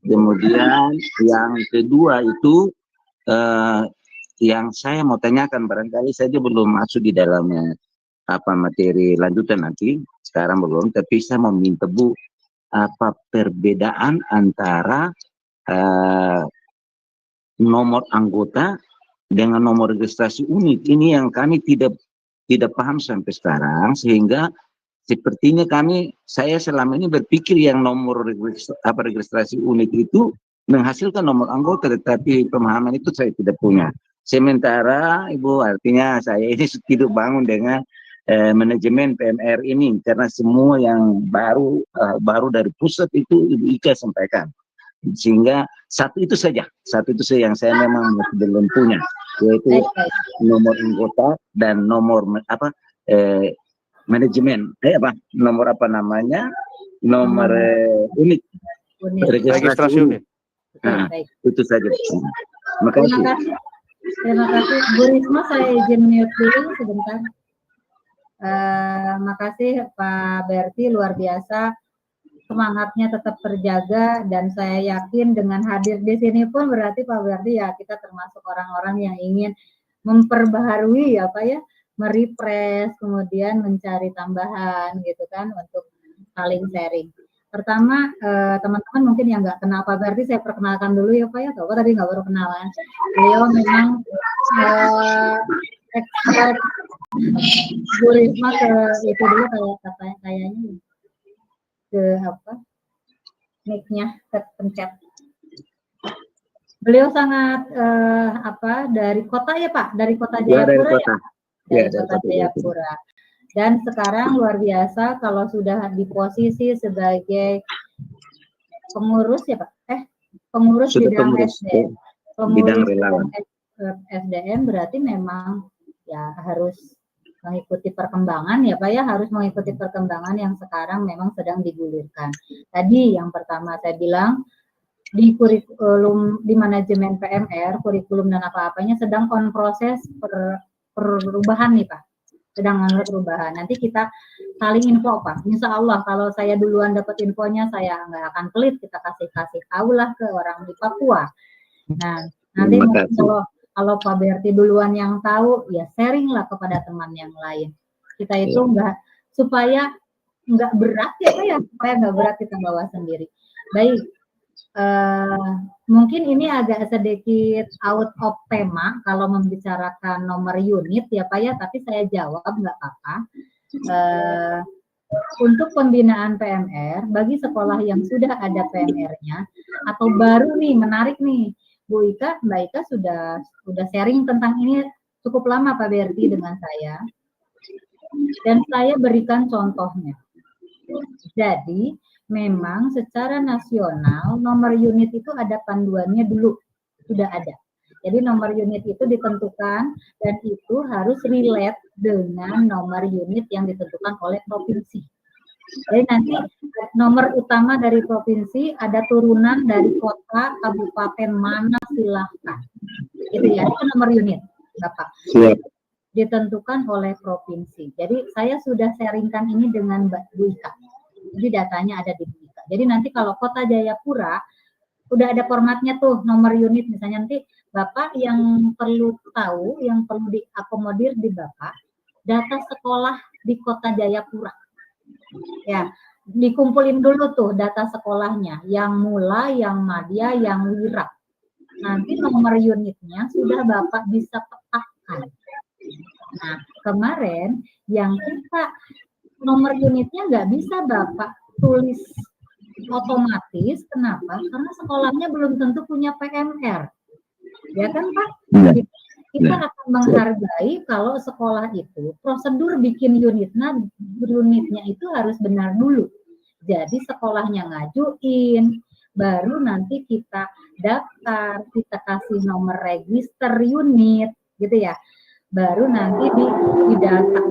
Kemudian yang kedua itu yang saya mau tanyakan, barangkali saja belum masuk di dalamnya apa materi lanjutan nanti, sekarang belum, tapi saya mau minta Bu, apa perbedaan antara nomor anggota dengan nomor registrasi unit. Ini yang kami tidak paham sampai sekarang, sehingga sepertinya saya selama ini berpikir yang nomor registrasi unit itu menghasilkan nomor anggota, tetapi pemahaman itu saya tidak punya. Sementara Ibu, artinya saya ini tidak bangun dengan manajemen PMR ini, karena semua yang baru dari pusat itu Ibu Ika sampaikan. Sehingga satu itu saja yang saya memang masih belum punya, yaitu nomor anggota dan nomor manajemen, nomor apa namanya, nomor unit registrasi unit. Nah, itu saja. Terima kasih Bu Risma, saya izin mute dulu sebentar. Makasih Pak Berti, luar biasa. Semangatnya tetap terjaga, dan saya yakin dengan hadir di sini pun berarti Pak Berti ya kita termasuk orang-orang yang ingin memperbaharui merefresh, kemudian mencari tambahan gitu kan untuk saling sharing. Pertama, teman-teman mungkin yang nggak kenal Pak Berti, saya perkenalkan dulu ya Pak ya. Kalau tadi nggak baru kenalan. Beliau memang expert. Bu Risma ke itu dulu kayaknya ke mic-nya terpencet. Beliau sangat dari kota ya Pak, dari kota Jayapura ya, dari kota Jayapura. Dan sekarang luar biasa kalau sudah di posisi sebagai pengurus ya Pak, pengurus bidang SDM, pengurus bidang SDM, berarti memang ya harus mengikuti perkembangan ya Pak ya, harus mengikuti perkembangan yang sekarang memang sedang digulirkan. Tadi yang pertama saya bilang di kurikulum, di manajemen PMR, kurikulum dan apa-apanya sedang on proses perubahan nih Pak, sedang mengalami perubahan. Nanti kita saling info Pak, insya Allah kalau saya duluan dapat infonya saya nggak akan pelit, kita kasih tahu lah ke orang di Papua. Nah nanti kalau Pak Berti duluan yang tahu, ya sharing lah kepada teman yang lain. Kita itu supaya nggak berat ya Pak ya, supaya nggak berat kita bawa sendiri. Baik, mungkin ini agak sedikit out of tema kalau membicarakan nomor unit ya Pak ya, tapi saya jawab nggak apa-apa. Untuk pembinaan PMR, bagi sekolah yang sudah ada PMR-nya, atau baru nih, menarik nih, Mbak Ika sudah sharing tentang ini cukup lama Pak Berti dengan saya, dan saya berikan contohnya. Jadi memang secara nasional nomor unit itu ada panduannya dulu, sudah ada. Jadi nomor unit itu ditentukan dan itu harus relate dengan nomor unit yang ditentukan oleh provinsi. Jadi nanti nomor utama dari provinsi, ada turunan dari kota, kabupaten mana silahkan. Gitu ya, itu nomor unit, Bapak. Ditentukan oleh provinsi. Jadi saya sudah sharingkan ini dengan Bu Ika. Jadi datanya ada di Bu Ika. Jadi nanti kalau Kota Jayapura, udah ada formatnya tuh, nomor unit misalnya. Nanti Bapak yang perlu tahu, yang perlu diakomodir di Bapak, data sekolah di Kota Jayapura. Ya, dikumpulin dulu tuh data sekolahnya, yang mula, yang madya, yang wira. Nanti nomor unitnya sudah Bapak bisa petakan. Nah, kemarin yang kita nomor unitnya nggak bisa Bapak tulis otomatis. Kenapa? Karena sekolahnya belum tentu punya PMR. Ya kan Pak? Kita akan menghargai kalau sekolah itu prosedur bikin unitnya itu harus benar dulu. Jadi sekolahnya ngajuin, baru nanti kita daftar, kita kasih nomor register unit, gitu ya. Baru nanti didata.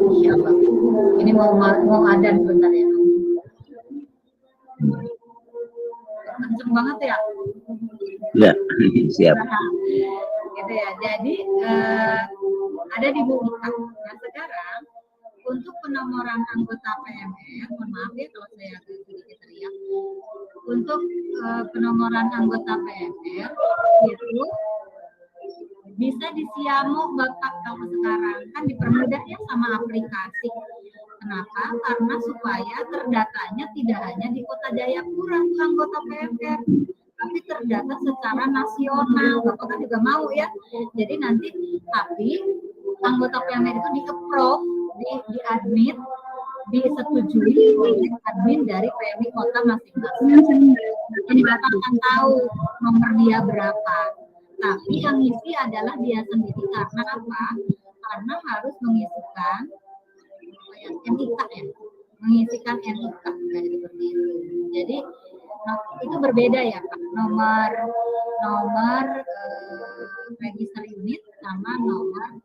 Insya Allah. Ini mau ada sebentar ya. Kenceng banget ya. Ya, siap. Gitu ya. Jadi ada di Bu Ika. Nah sekarang untuk penomoran anggota PMR, mohon maaf ya kalau saya agak sedikit teriak. Untuk penomoran anggota PMR itu bisa disiamuk Bapak kalau sekarang kan dipermudah ya sama aplikasi. Kenapa? Karena supaya terdatanya tidak hanya di Kota Jayapura anggota PMR, tapi terdata secara nasional. Bapak kan juga mau ya. Jadi nanti anggota PMR itu di-approve, di-admit, disetujui oleh admin dari PMI kota masing-masing. Jadi Bapak akan tahu nomor dia berapa. Tapi yang ngisi adalah dia sendiri. Karena apa? Karena harus mengisikan NIK ya. Mengisikan NIK kayak seperti itu. Jadi itu berbeda ya Pak. Nomor register unit sama nomor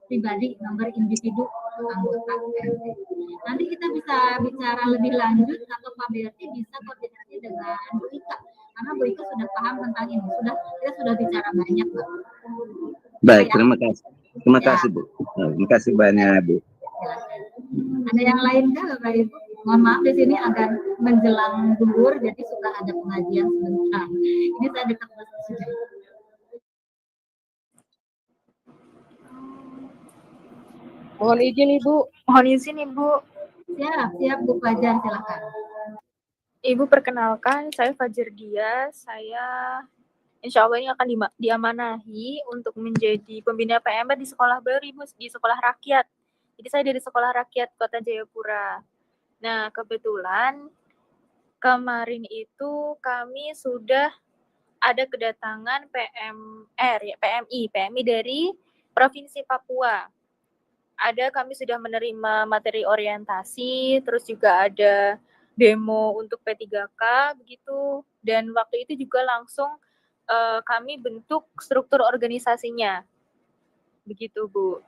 pribadi, nomor individu anggota PMR. Nanti kita bisa bicara lebih lanjut atau Pak Berti bisa koordinasi dengan Bu Ika. Karena Bu Ika sudah paham tentang ini. Kita sudah bicara banyak, Pak. Baik, terima kasih. Terima kasih, Bu. Terima kasih banyak, Bu. Ada yang lain kah, Bapak Ibu? Mohon maaf di sini agak menjelang duhur, jadi suka ada pengajian sebentar. Ini saya dekat masjid. Mohon izin Ibu. Mohon izin Ibu. Siap Bu Fajar, silakan. Ibu perkenalkan, saya Fajar Dia. Saya insya Allah ini akan diamanahi untuk menjadi pembina PMR di sekolah baru Ibu, di sekolah rakyat. Jadi saya dari sekolah rakyat Kota Jayapura. Nah kebetulan kemarin itu kami sudah ada kedatangan PMI dari Provinsi Papua. Kami sudah menerima materi orientasi, terus juga ada demo untuk P3K begitu, dan waktu itu juga langsung kami bentuk struktur organisasinya, begitu Bu.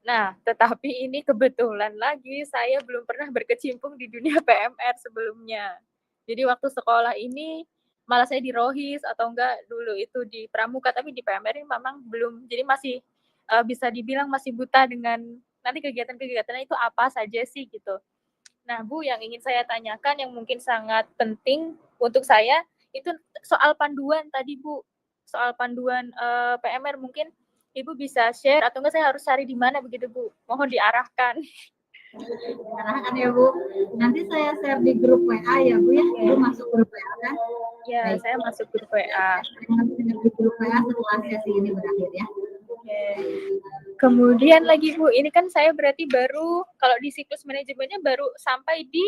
Nah, tetapi ini kebetulan lagi saya belum pernah berkecimpung di dunia PMR sebelumnya. Jadi waktu sekolah ini malah saya di Rohis atau enggak dulu itu di Pramuka, tapi di PMR ini memang belum, jadi masih bisa dibilang masih buta dengan nanti kegiatan-kegiatannya itu apa saja sih gitu. Nah Bu, yang ingin saya tanyakan yang mungkin sangat penting untuk saya itu soal panduan tadi Bu, soal panduan PMR mungkin Ibu bisa share atau enggak saya harus cari di mana begitu Bu, mohon diarahkan. Diarahkan ya Bu, nanti saya share di grup WA ya Bu ya, Ibu masuk grup WA kan? Ya, baik. Saya masuk grup WA. Di grup WA setelah sesi ini berakhir ya. Kemudian lagi Bu, ini kan saya berarti baru kalau di siklus manajemennya baru sampai di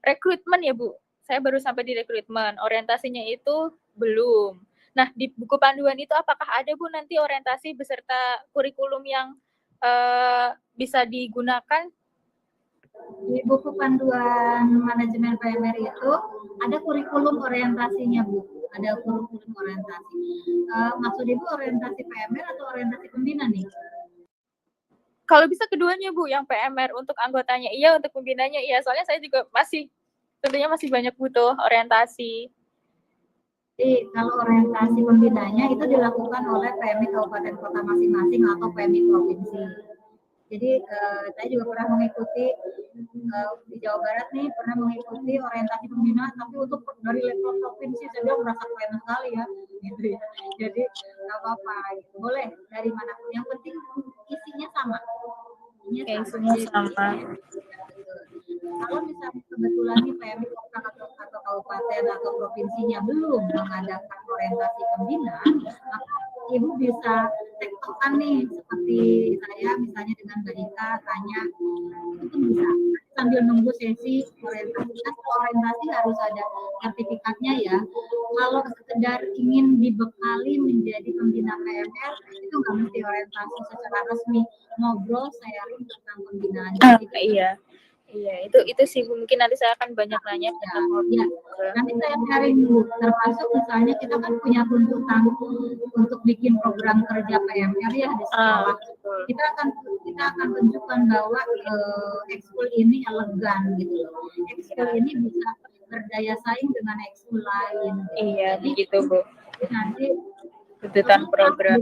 rekrutmen ya Bu. Saya baru sampai di rekrutmen, orientasinya itu belum. Nah di buku panduan itu apakah ada Bu nanti orientasi beserta kurikulum yang bisa digunakan? Di buku panduan manajemen PMR itu ada kurikulum orientasinya Bu. Ada kurikulum orientasi. Maksud Ibu orientasi PMR atau orientasi pembina nih? Kalau bisa keduanya Bu, yang PMR untuk anggotanya iya, untuk pembinanya iya. Soalnya saya juga tentunya masih banyak butuh orientasi. Jadi kalau orientasi pembinanya itu dilakukan oleh PMI kabupaten kota masing-masing atau PMI provinsi. Jadi saya juga pernah mengikuti di Jawa Barat nih pernah mengikuti orientasi pembinaan, tapi untuk dari level provinsi saya bilang merasa keren sekali ya, gitu ya. Jadi nggak apa-apa, gitu. Boleh dari manapun. Yang penting isinya sama. Isinya sama. Kalau misalnya kebetulan nih PMI kota atau kabupaten atau provinsinya belum mengadakan orientasi pembinaan, maka Ibu bisa tektokan nih seperti saya misalnya dengan Mbak Dika tanya, itu pun bisa sambil nunggu sesi orientasi. Kan orientasi harus ada sertifikatnya ya. Kalau sekedar ingin dibekali menjadi pembina PMR itu nggak mesti orientasi secara resmi, ngobrol sharing tentang pembinaan. Iya, itu sih mungkin nanti saya akan banyak nanya ya. Nanti saya sharing Bu, termasuk misalnya kita kan punya tuntutan untuk bikin program kerja PMR ya di sekolah. Kita akan tunjukkan bahwa ekskul ini elegan gitu loh. Ekskul ini bisa berdaya saing dengan ekskul lain. Iya, begitu Bu. Nanti tuntutan program.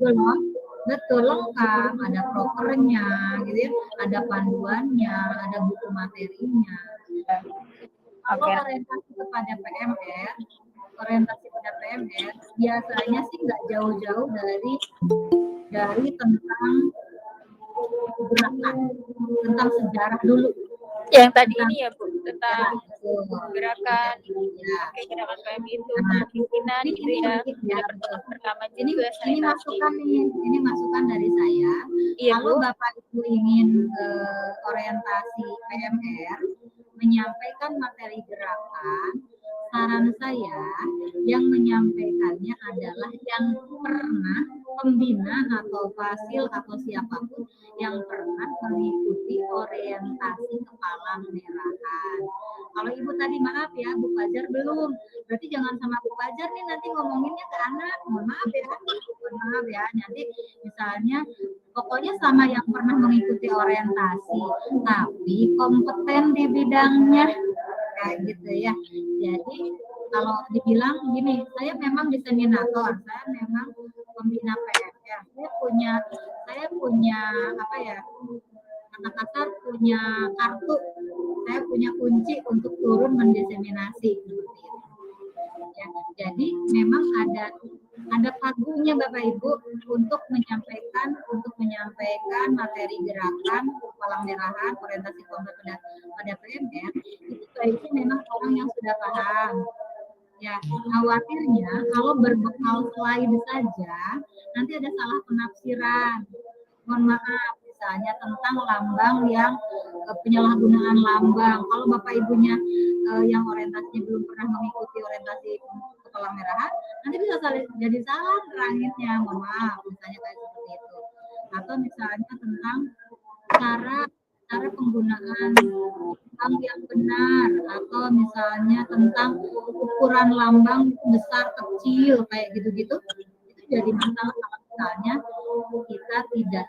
Betul, lengkap, ada prokernya, gitu ya, ada panduannya, ada buku materinya. Kalau orientasi kepada PMR, biasanya sih nggak jauh-jauh dari tentang gerakan, tentang sejarah dulu. Yang tadi ini ya Bu, tentang gerakan PMI itu, pimpinan gitu ya. Pertama juga ini masukan dari saya. Kalau Bapak Ibu ingin orientasi PMR, menyampaikan materi gerakan, saran saya yang menyampaikannya adalah yang pernah pembina atau fasil atau siapapun yang pernah mengikuti orientasi kepala merahan. Kalau Ibu tadi maaf ya, Bu Fajar belum. Berarti jangan sama Bu Fajar nih nanti ngomonginnya ke anak. Mohon maaf ya. Nanti misalnya pokoknya sama yang pernah mengikuti orientasi, tapi kompeten di bidangnya kayak gitu ya. Jadi kalau dibilang gini, saya memang diseminator, saya memang pembina PMR, saya punya apa ya, kata kasar punya kartu, saya punya kunci untuk turun mendiseminasi seperti itu. Ya, jadi memang ada pagunya Bapak Ibu untuk menyampaikan materi gerakan kepala merahan orientasi kompeten pada PMR itu baiknya memang orang yang sudah paham. Ya, khawatirnya kalau berbekal slide saja nanti ada salah penafsiran. Mohon maaf, misalnya tentang lambang yang penyalahgunaan lambang. Kalau Bapak Ibunya yang orientasinya belum pernah mengikuti orientasi kepala merahan, nanti bisa jadi salah neranginnya. Mohon maaf, misalnya kayak seperti itu. Atau misalnya tentang cara penggunaan lambang yang benar, atau misalnya tentang ukuran lambang besar kecil kayak gitu-gitu, itu jadi masalah kalau misalnya kita tidak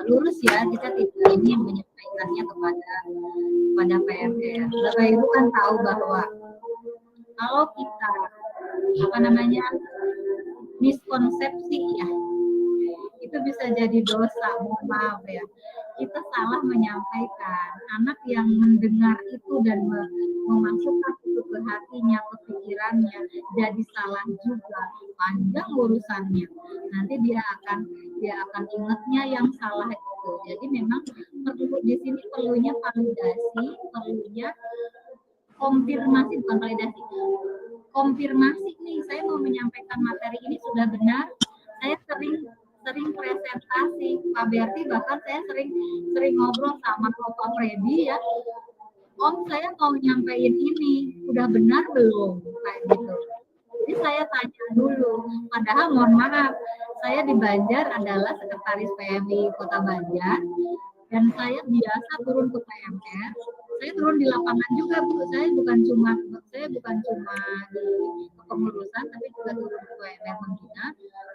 lurus ya, kita tidak ingin menyampaikannya kepada PMR. Bapak Ibu kan tahu bahwa kalau kita miskonsepsi ya, itu bisa jadi dosa. Mohon maaf ya, kita salah menyampaikan. Anak yang mendengar itu dan memasukkan itu ke hatinya, ke pikirannya, jadi salah juga, panjang urusannya. Nanti dia akan ingatnya yang salah itu. Jadi memang perlu di sini perlunya validasi, perlunya konfirmasi, bukan validasi, konfirmasi nih, saya mau menyampaikan materi ini sudah benar. Saya sering presentasi Pak Berti, bahkan saya sering ngobrol sama Pak Freddy ya, Om saya mau nyampein ini udah benar belum, kayak gitu. Jadi saya tanya dulu, padahal mohon maaf, saya di Banjar adalah sekretaris PMI Kota Banjar dan saya biasa turun ke PMR. Saya turun di lapangan juga Bu, saya bukan cuma di kepengurusan tapi juga turun ke PMR Pembina.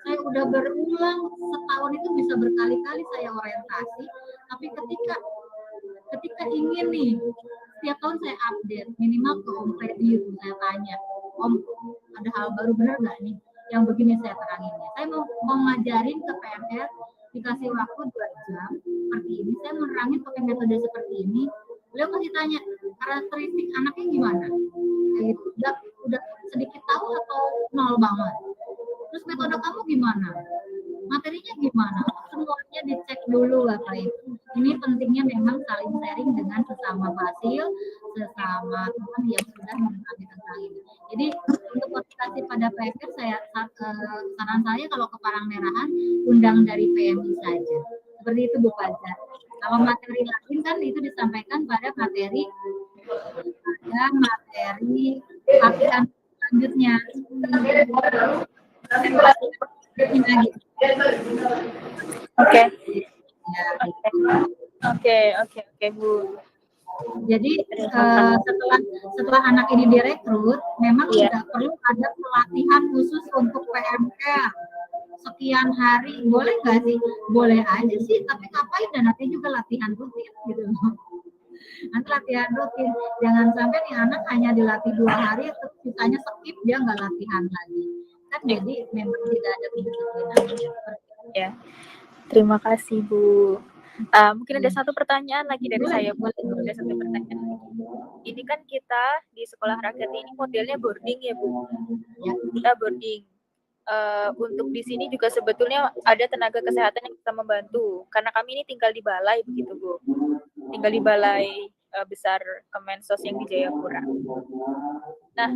Saya udah berulang setahun itu bisa berkali-kali saya orientasi, tapi ketika ingin nih setiap tahun saya update minimal ke Om Freddy, saya tanya, Om ada hal baru benar nggak nih yang begini, saya teranginnya. Saya mau ngajarin ke PMR, dikasih waktu 2 jam seperti ini, saya menerangin pakai metode seperti ini, beliau kasih tanya karakteristik anaknya gimana, gitu. Udah sedikit tahu atau nol banget, terus metode kamu gimana, materinya gimana, semuanya dicek dulu Bapak Ibu. Ini pentingnya memang saling sharing dengan sesama fasil, sesama teman yang sudah mengetahui tentang ini. Jadi untuk konsultasi pada PMR, saran saya kalau ke Parangmerahan undang dari PMI saja. Seperti itu Bu Fajar. Kalau materi lain kan itu disampaikan pada materi latihan selanjutnya. Oke, Bu. Jadi setelah anak ini direkrut, memang tidak perlu ada pelatihan khusus untuk PMR sekian hari, boleh nggak sih? Boleh aja sih, tapi ngapain, dan nanti juga latihan rutin gitu loh. Nanti latihan rutin, jangan sampai nih anak hanya dilatih 2 hari, terus sisanya skip, dia nggak latihan lagi. Kan jadi memang tidak ada kedisiplinan. Ya, terima kasih Bu. Mungkin ada satu pertanyaan lagi dari saya, Bu. Ada satu pertanyaan. Ini kan kita di sekolah rakyat ini modelnya boarding ya, Bu. Ya, kita boarding. Untuk di sini juga sebetulnya ada tenaga kesehatan yang bisa membantu, karena kami ini tinggal di balai begitu Bu, tinggal di balai besar Kemensos yang di Jayapura. Nah,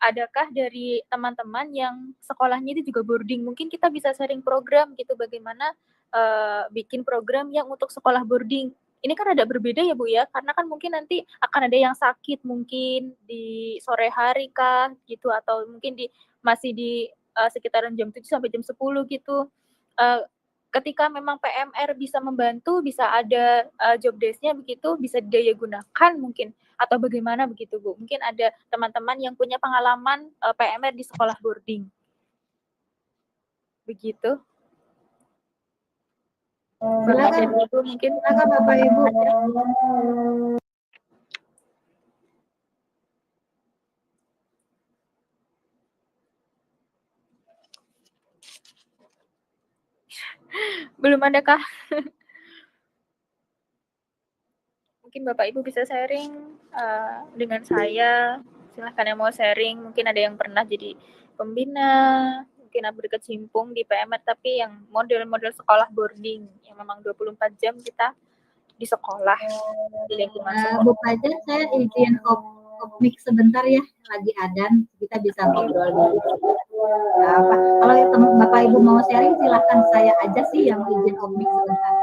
adakah dari teman-teman yang sekolahnya itu juga boarding, mungkin kita bisa sharing program gitu, bagaimana bikin program yang untuk sekolah boarding. Ini kan ada berbeda ya Bu ya, karena kan mungkin nanti akan ada yang sakit mungkin di sore hari kah gitu, atau mungkin masih di sekitaran jam 7 sampai jam 10 gitu. Ketika memang PMR bisa membantu, bisa ada job desk-nya begitu, bisa daya gunakan mungkin, atau bagaimana begitu Bu? Mungkin ada teman-teman yang punya pengalaman PMR di sekolah boarding. Begitu. Silakan Ibu, mungkin silakan Bapak Ibu. Belum adakah? Mungkin Bapak Ibu bisa sharing dengan saya. Silahkan yang mau sharing. Mungkin ada yang pernah jadi pembina, mungkin ada berkecimpung di PMR, tapi yang model-model sekolah boarding yang memang 24 jam kita di sekolah, di lingkungan sekolah. Bu Fajar, saya izin off mic sebentar ya, lagi adan, kita bisa ngobrol dulu. Kalau Bapak Ibu mau sharing, silahkan, saya aja sih yang izin off mic sebentar.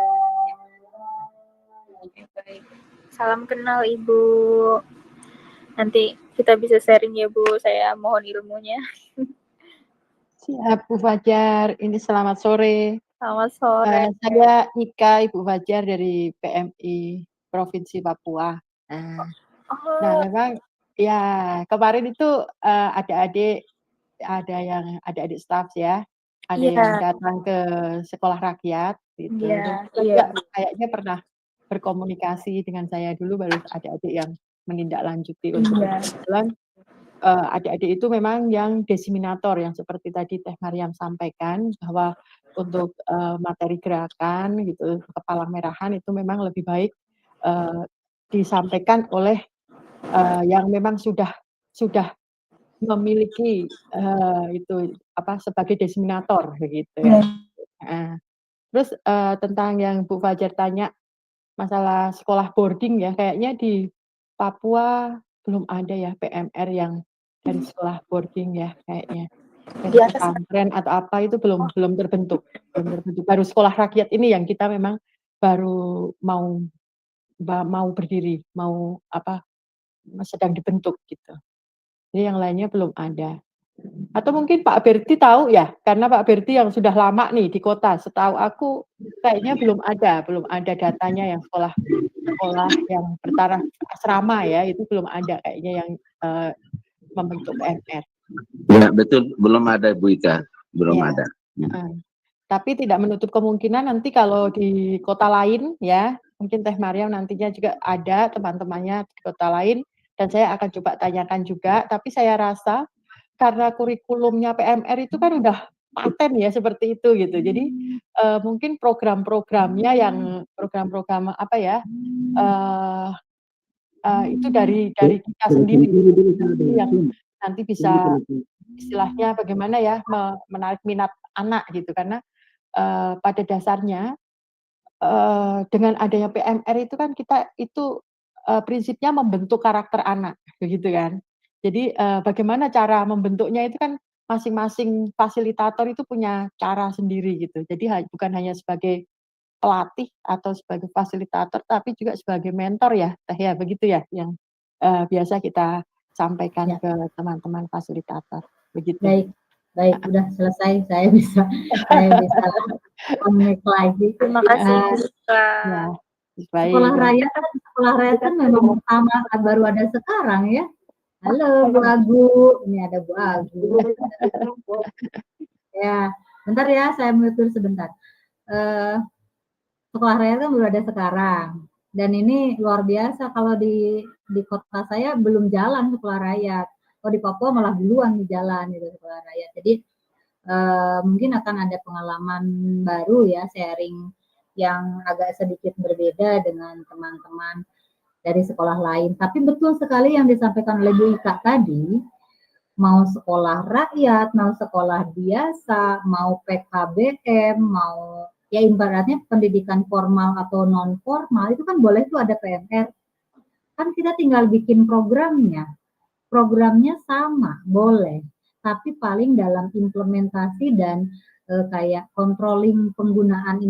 Baik. Salam kenal Ibu. Nanti kita bisa sharing ya Bu, saya mohon ilmunya. Siap Bu Fajar, ini selamat sore. Selamat sore. Saya Ika, Ibu Fajar dari PMI Provinsi Papua. Nah memang ya kemarin itu adik-adik, ada yang adik-adik staff ya, ada yang datang ke sekolah rakyat gitu. Kayaknya pernah berkomunikasi dengan saya dulu, baru adik-adik yang menindaklanjuti untuk kebetulan adik-adik itu memang yang desiminator, yang seperti tadi Teh Mariam sampaikan, bahwa untuk materi gerakan gitu ke Parangmerahan itu memang lebih baik disampaikan oleh yang memang sudah memiliki itu sebagai desiminator begitu ya. Terus tentang yang Bu Fajar tanya masalah sekolah boarding ya, kayaknya di Papua belum ada ya PMR yang dari sekolah boarding ya kayaknya. Dari pesantren atau apa itu belum terbentuk. Baru sekolah rakyat ini yang kita memang baru mau berdiri, sedang dibentuk gitu. Jadi yang lainnya belum ada. Atau mungkin Pak Berti tahu ya, karena Pak Berti yang sudah lama nih di kota. Setahu aku kayaknya belum ada datanya yang sekolah yang bertaraf asrama ya, itu belum ada kayaknya yang membentuk PMR. Ya betul, belum ada Bu Ika, belum ada. Tapi tidak menutup kemungkinan nanti kalau di kota lain ya, mungkin Teh Mariam nantinya juga ada teman-temannya di kota lain, dan saya akan coba tanyakan juga. Tapi saya rasa karena kurikulumnya PMR itu kan udah paten ya seperti itu gitu. Jadi mungkin program-programnya yang program-program itu dari kita sendiri yang nanti bisa istilahnya bagaimana ya menarik minat anak gitu, karena pada dasarnya dengan adanya PMR itu kan kita itu prinsipnya membentuk karakter anak begitu kan. Jadi bagaimana cara membentuknya itu kan masing-masing fasilitator itu punya cara sendiri gitu. Jadi bukan hanya sebagai pelatih atau sebagai fasilitator, tapi juga sebagai mentor ya, Teh ya, begitu ya yang biasa kita sampaikan ke teman-teman fasilitator, begitu. Baik, udah selesai. Saya bisa connect lagi. Terima kasih, Ya, Sekolah rakyat kan memang pertama baru ada sekarang ya. Halo Bu Agu, ini ada Bu Agu. Ya, bentar ya, saya mundur sebentar. Sekolah rakyat kan baru ada sekarang, dan ini luar biasa. Kalau di kota saya belum jalan sekolah rakyat. Kalau di Papua malah duluan di jalan gitu sekolah rakyat. Jadi mungkin akan ada pengalaman baru ya, sharing yang agak sedikit berbeda dengan teman-teman dari sekolah lain. Tapi betul sekali yang disampaikan oleh Bu Ika tadi, mau sekolah rakyat, mau sekolah biasa, mau PKBM, mau ya ibaratnya pendidikan formal atau non formal itu kan boleh tuh ada PMR. Kan kita tinggal bikin programnya sama, boleh. Tapi paling dalam implementasi dan kayak controlling penggunaan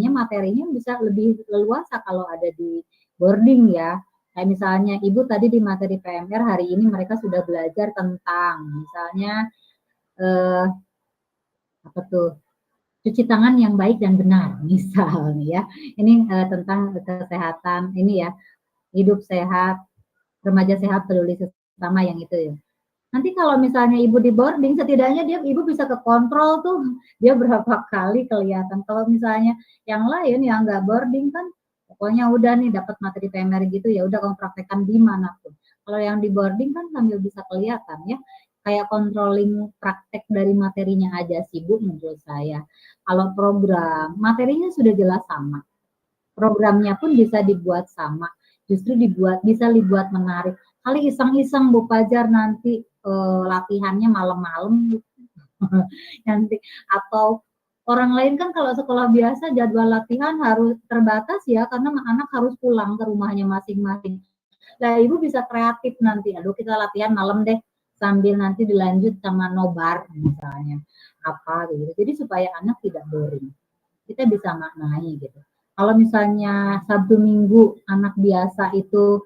materinya bisa lebih leluasa kalau ada di boarding ya. Kayak misalnya Ibu tadi di materi PMR hari ini mereka sudah belajar tentang misalnya apa tuh, cuci tangan yang baik dan benar misalnya ya. Ini tentang kesehatan ini ya, hidup sehat, remaja sehat peduli sesama yang itu ya. Nanti kalau misalnya Ibu di boarding, setidaknya Ibu bisa ke kontrol tuh, dia berapa kali kelihatan. Kalau misalnya yang lain yang nggak boarding kan, pokoknya udah nih dapat materi PMR gitu, ya udah kamu praktekkan di mana pun. Kalau yang di boarding kan sambil bisa kelihatan ya, kayak controlling praktek dari materinya aja sih Bu menurut saya. Kalau program, materinya sudah jelas sama. Programnya pun bisa dibuat sama, justru bisa dibuat menarik. Kali iseng-iseng Bu Fajar nanti latihannya malam-malam nanti, atau orang lain kan kalau sekolah biasa jadwal latihan harus terbatas ya karena anak harus pulang ke rumahnya masing-masing. Nah, Ibu bisa kreatif nanti, aduh kita latihan malam deh sambil nanti dilanjut sama nobar misalnya apa gitu. Jadi supaya anak tidak boring. Kita bisa maknai gitu. Kalau misalnya Sabtu Minggu anak biasa itu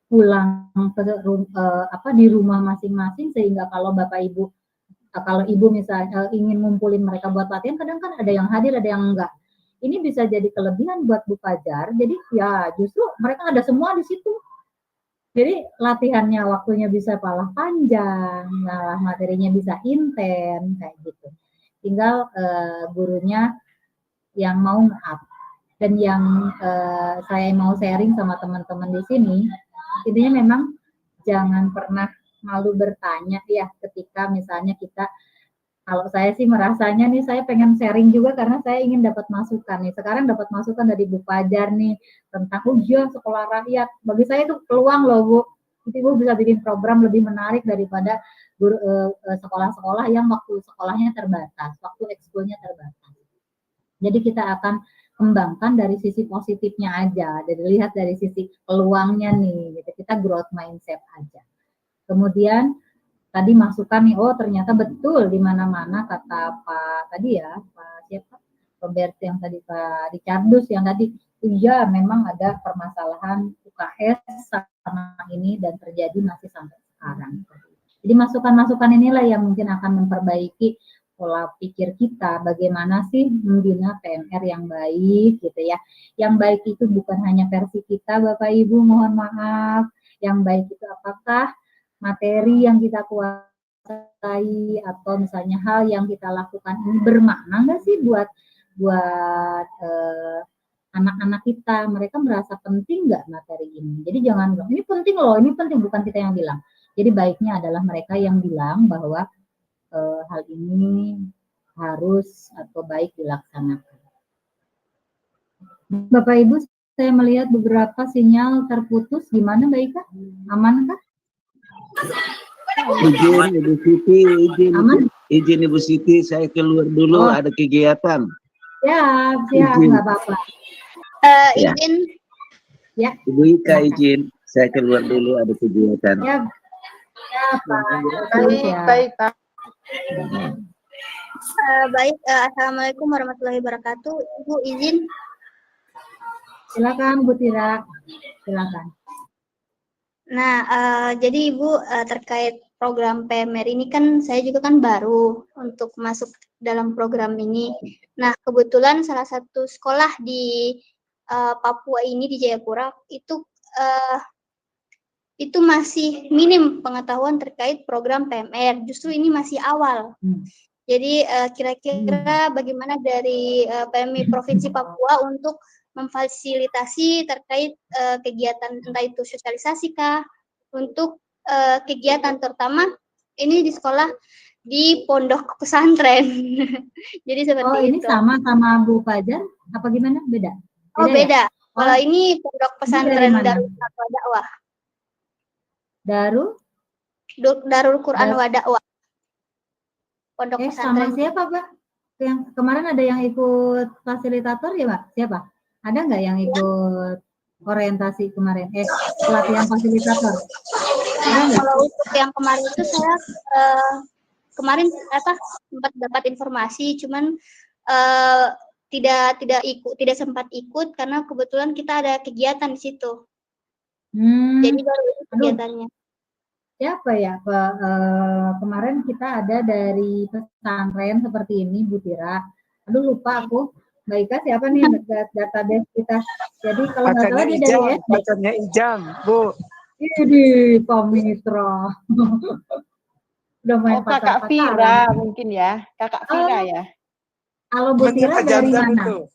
pulang ke di rumah masing-masing, sehingga kalau Bapak Ibu kalau Ibu misalnya ingin ngumpulin mereka buat latihan, kadang kan ada yang hadir, ada yang enggak. Ini bisa jadi kelebihan buat Bu Fajar. Jadi ya justru mereka ada semua di situ. Jadi latihannya waktunya bisa malah panjang, malah materinya bisa intens kayak gitu. Tinggal gurunya yang mau nge-up. Dan yang saya mau sharing sama teman-teman di sini, intinya memang jangan pernah malu bertanya ya ketika misalnya kita, kalau saya sih merasanya nih saya pengen sharing juga karena saya ingin dapat masukan nih. Sekarang dapat masukan dari Bu Fajar nih tentang sekolah rakyat. Bagi saya itu peluang loh Bu. Ibu bisa bikin program lebih menarik daripada sekolah-sekolah yang waktu sekolahnya terbatas, waktu ekskulnya terbatas. Jadi kita akan kembangkan dari sisi positifnya aja, lihat dari sisi peluangnya nih, gitu. Kita growth mindset aja. Kemudian tadi masukan nih, oh ternyata betul di mana-mana kata Pak tadi ya, Pak siapa? Robert yang tadi, Pak Ricardus yang tadi, iya memang ada permasalahan UKS sama ini dan terjadi masih sampai sekarang. Jadi masukan-masukan inilah yang mungkin akan memperbaiki pola pikir kita, bagaimana sih membina PMR yang baik gitu ya. Yang baik itu bukan hanya versi kita Bapak Ibu, mohon maaf. Yang baik itu apakah materi yang kita kuasai atau misalnya hal yang kita lakukan ini bermakna nggak sih buat anak-anak kita, mereka merasa penting nggak materi ini. Jadi jangan bilang, ini penting loh, ini penting, bukan kita yang bilang. Jadi baiknya adalah mereka yang bilang bahwa hal ini harus atau baik dilaksanakan. Bapak Ibu saya melihat beberapa sinyal terputus. Gimana Mbak Ika? Aman kah? Izin Ibu Siti, Aman? izin Ibu Siti, saya keluar dulu, ada kegiatan. Siap, nggak apa-apa. Izin. Ya. Ibu Ika izin, saya keluar dulu, ada kegiatan. Ya, Pak. Baik, Pak. Baik, Assalamualaikum warahmatullahi wabarakatuh. Ibu izin. Silakan Bu Tira, silakan. Nah, jadi Ibu terkait program PMR ini kan saya juga kan baru untuk masuk dalam program ini. Nah, kebetulan salah satu sekolah di Papua ini di Jayapura itu masih minim pengetahuan terkait program PMR. Justru ini masih awal. Jadi kira-kira bagaimana dari PMI Provinsi Papua untuk memfasilitasi terkait kegiatan entah itu sosialisasi kah untuk kegiatan terutama ini di sekolah di pondok pesantren. Jadi seperti ini itu. sama Bu Fajar apa gimana? Beda? Beda. Ya? Kalau ini pondok pesantren Darul Dakwah. Darul Quran wa Dakwah. Pondok pesantren. Sama siapa, Pak? Yang kemarin ada yang ikut fasilitator ya, Pak? Siapa? Ada nggak yang ikut orientasi kemarin? Pelatihan fasilitator. Kalau untuk yang kemarin itu saya kemarin sempat dapat informasi, cuman tidak sempat ikut karena kebetulan kita ada kegiatan di situ. Jadi baru ikut kegiatannya. Siapa ya? Kemarin kita ada dari pesantren seperti ini, Bu Tira. Aduh lupa aku. Mbak Ika siapa nih database kita? Jadi kalau nggak salah dia dari SD. Pacarnya Ijam, Bu. Ini Pak Mitra. Udah main Kakak Vira mungkin ya. Kakak Vira ya. Kalau Bu Tira dari mana?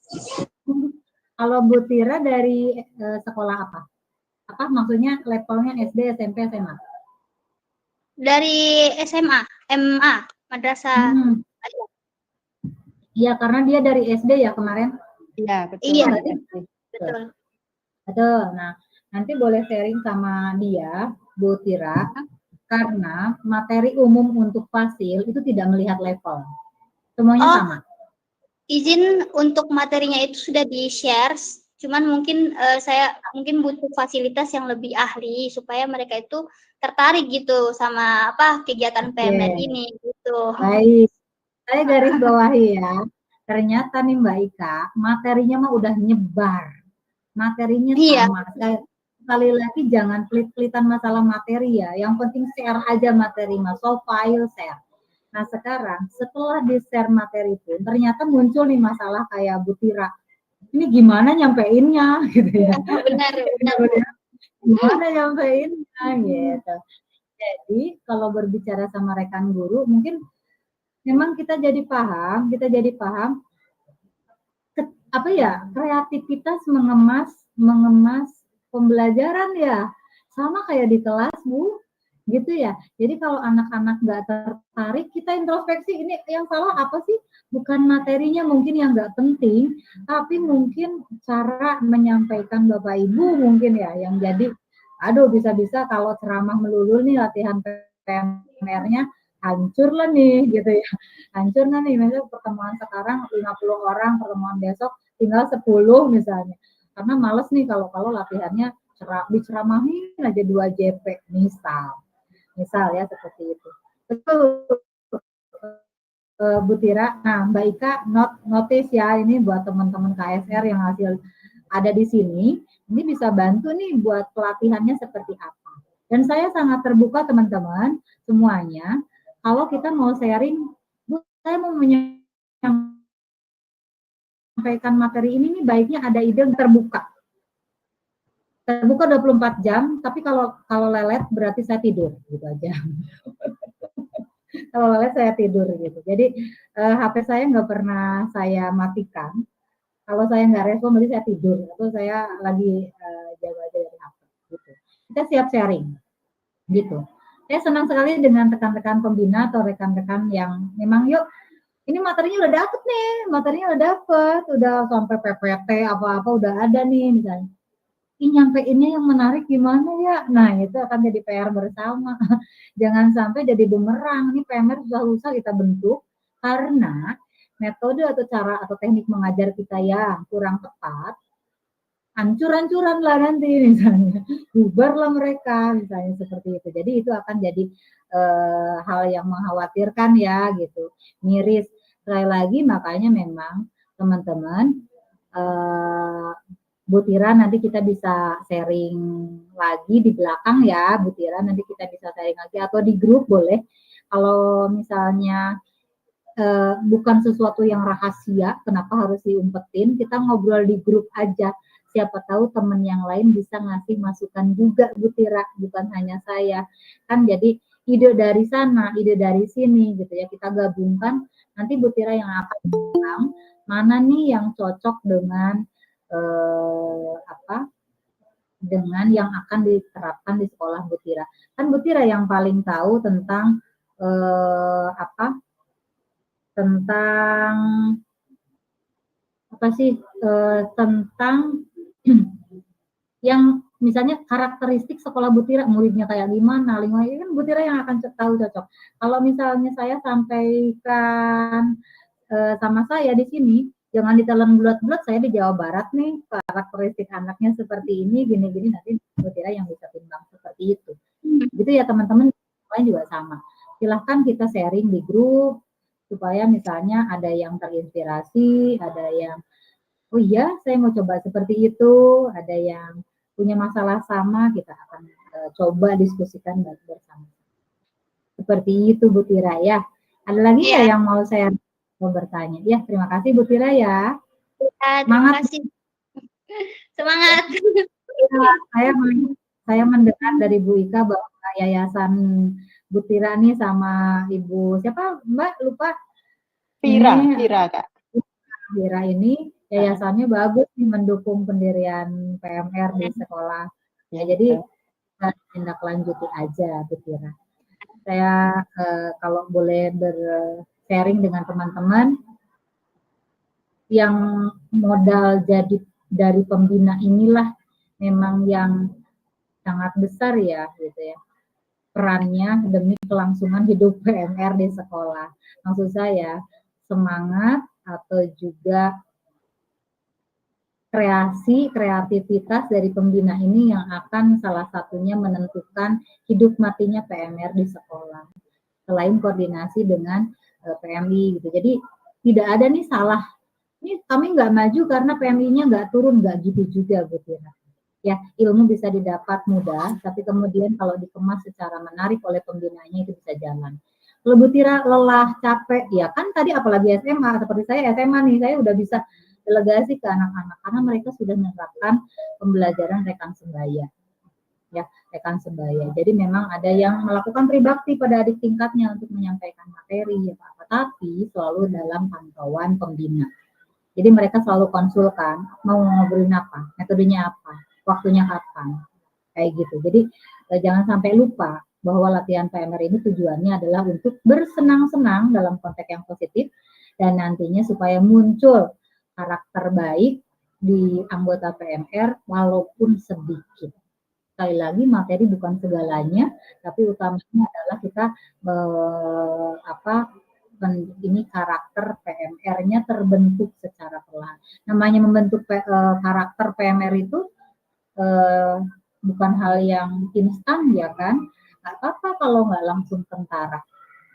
Kalau Bu Tira dari sekolah apa? Apa maksudnya levelnya SD, SMP, SMA? Dari SMA, MA, Madrasah. Iya, karena dia dari SD ya kemarin. Iya, betul. Iya, betul. Betul. Nah, nanti boleh sharing sama dia, Bu Tira, karena materi umum untuk fasil itu tidak melihat level. Semuanya sama. Izin untuk materinya itu sudah di-share, cuman mungkin saya butuh fasilitas yang lebih ahli supaya mereka itu tertarik gitu sama kegiatan PMR ini gitu. Baik. Saya garis bawahi ya. Ternyata nih Mbak Ika, materinya mah udah nyebar. Materinya sama. Sekali lagi jangan pelit-pelitan masalah materi ya. Yang penting share aja materi mas. So file share. Nah sekarang setelah di-share materi itu, ternyata muncul nih masalah kayak Bu Tira. Ini gimana nyampeinnya gitu ya. Benar. Gimana nyampeinnya gitu. Jadi kalau berbicara sama rekan guru mungkin memang kita jadi paham kreativitas mengemas pembelajaran ya. Sama kayak di kelas, Bu. Gitu ya. Jadi kalau anak-anak nggak tertarik, kita introspeksi ini yang salah apa sih? Bukan materinya mungkin yang nggak penting, tapi mungkin cara menyampaikan Bapak Ibu mungkin ya yang jadi bisa-bisa kalau ceramah melulu nih latihan PMR-nya hancur lah nih gitu ya. Hancur lah nih, misalnya pertemuan sekarang 50 orang, pertemuan besok tinggal 10 misalnya. Karena males nih kalau latihannya diceramahin aja 2 JP misal ya seperti itu. Betul Bu Tira. Nah Mbak Ika notice ya ini buat teman-teman KSR yang hasil ada di sini. Ini bisa bantu nih buat pelatihannya seperti apa. Dan saya sangat terbuka teman-teman semuanya. Kalau kita mau sharing, Bu, saya mau menyampaikan materi ini nih baiknya ada ide terbuka 24 jam, tapi kalau lelet berarti saya tidur gitu aja. Kalau lelet saya tidur gitu. Jadi HP saya nggak pernah saya matikan. Kalau saya nggak respon berarti saya tidur atau saya lagi jaga dari HP gitu. Kita siap sharing gitu. Saya senang sekali dengan rekan-rekan pembina atau rekan-rekan yang memang yuk ini materinya udah dapet nih, udah sampai PPT apa-apa udah ada nih misalnya. Ini nyampeinnya yang menarik gimana ya? Nah, itu akan jadi PR bersama. Jangan sampai jadi bumerang. Ini PMR susah-susah kita bentuk karena metode atau cara atau teknik mengajar kita yang kurang tepat, hancur-hancuran lah nanti misalnya. Bubarlah mereka misalnya seperti itu. Jadi itu akan jadi hal yang mengkhawatirkan ya gitu. Miris. Sekali lagi makanya memang teman-teman Bu Tira nanti kita bisa sharing lagi di belakang ya, Bu Tira nanti kita bisa sharing lagi atau di grup boleh. Kalau misalnya bukan sesuatu yang rahasia, kenapa harus diumpetin? Kita ngobrol di grup aja. Siapa tahu teman yang lain bisa ngasih masukan juga, Bu Tira, bukan hanya saya. Kan jadi ide dari sana, ide dari sini gitu ya. Kita gabungkan, nanti Bu Tira yang akan bilang mana nih yang cocok dengan dengan yang akan diterapkan di sekolah Bu Tira. Kan Bu Tira yang paling tahu tentang tentang yang misalnya karakteristik sekolah Bu Tira, muridnya kayak gimana, lingkungan kan Bu Tira yang akan tahu cocok. Kalau misalnya saya sampaikan sama saya di sini, jangan ditelan bulat-bulat, saya di Jawa Barat nih, karakteristik anaknya seperti ini, gini-gini, nanti Bu Tira yang bisa timbang seperti itu. Gitu ya teman-teman, lain juga sama. Silahkan kita sharing di grup, supaya misalnya ada yang terinspirasi, ada yang, oh iya saya mau coba seperti itu, ada yang punya masalah sama, kita akan coba diskusikan bersama. Seperti itu Bu Tira ya. Ada lagi ya yang mau saya bertanya? Ya, terima kasih Bu Tira ya. Terima kasih. Semangat. Saya mendengar dari Bu Ika bahwa yayasan Bu Tira nih sama Ibu siapa Mbak lupa? Vira Kak. Vira ini yayasannya bagus nih mendukung pendirian PMR di sekolah. Ya, jadi tindak lanjuti aja Bu Tira. Saya kalau boleh sharing dengan teman-teman yang modal jadi dari pembina inilah memang yang sangat besar ya gitu ya perannya demi kelangsungan hidup PMR di sekolah. Maksud saya semangat atau juga kreativitas dari pembina ini yang akan salah satunya menentukan hidup matinya PMR di sekolah. Selain koordinasi dengan PMI gitu. Jadi tidak ada nih salah. Ini kami nggak maju karena PMI-nya nggak turun, nggak gitu juga Bu Tira. Ya, ilmu bisa didapat mudah, tapi kemudian kalau dikemas secara menarik oleh pembinanya itu bisa jalan. Kalau Bu Tira lelah, capek, ya kan tadi apalagi SMA, seperti saya SMA nih, saya udah bisa delegasi ke anak-anak karena mereka sudah menerapkan pembelajaran rekan sebaya. Ya, rekan sebaya. Jadi memang ada yang melakukan tribakti pada adik tingkatnya untuk menyampaikan materi ya Pak, tapi selalu dalam pantauan pembina. Jadi mereka selalu konsulkan mau ngobrolin apa, metodenya apa, waktunya kapan, kayak gitu. Jadi jangan sampai lupa bahwa latihan PMR ini tujuannya adalah untuk bersenang-senang dalam konteks yang positif dan nantinya supaya muncul karakter baik di anggota PMR walaupun sedikit. Sekali lagi materi bukan segalanya, tapi utamanya adalah kita ini karakter PMR-nya terbentuk secara perlahan. Namanya membentuk karakter PMR itu bukan hal yang instan ya kan? Nggak apa-apa kalau nggak langsung tentara.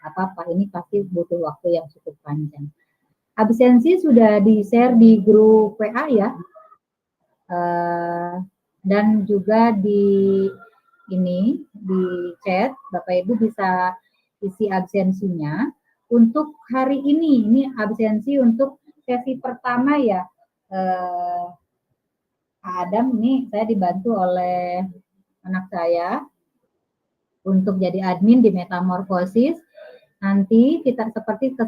Nggak apa-apa, ini pasti butuh waktu yang cukup panjang. Absensi sudah di-share di grup WA ya. Dan juga di chat, Bapak Ibu bisa isi absensinya. Untuk hari ini absensi untuk sesi pertama ya. Adam ini saya dibantu oleh anak saya untuk jadi admin di Metamorfosis. Nanti kita seperti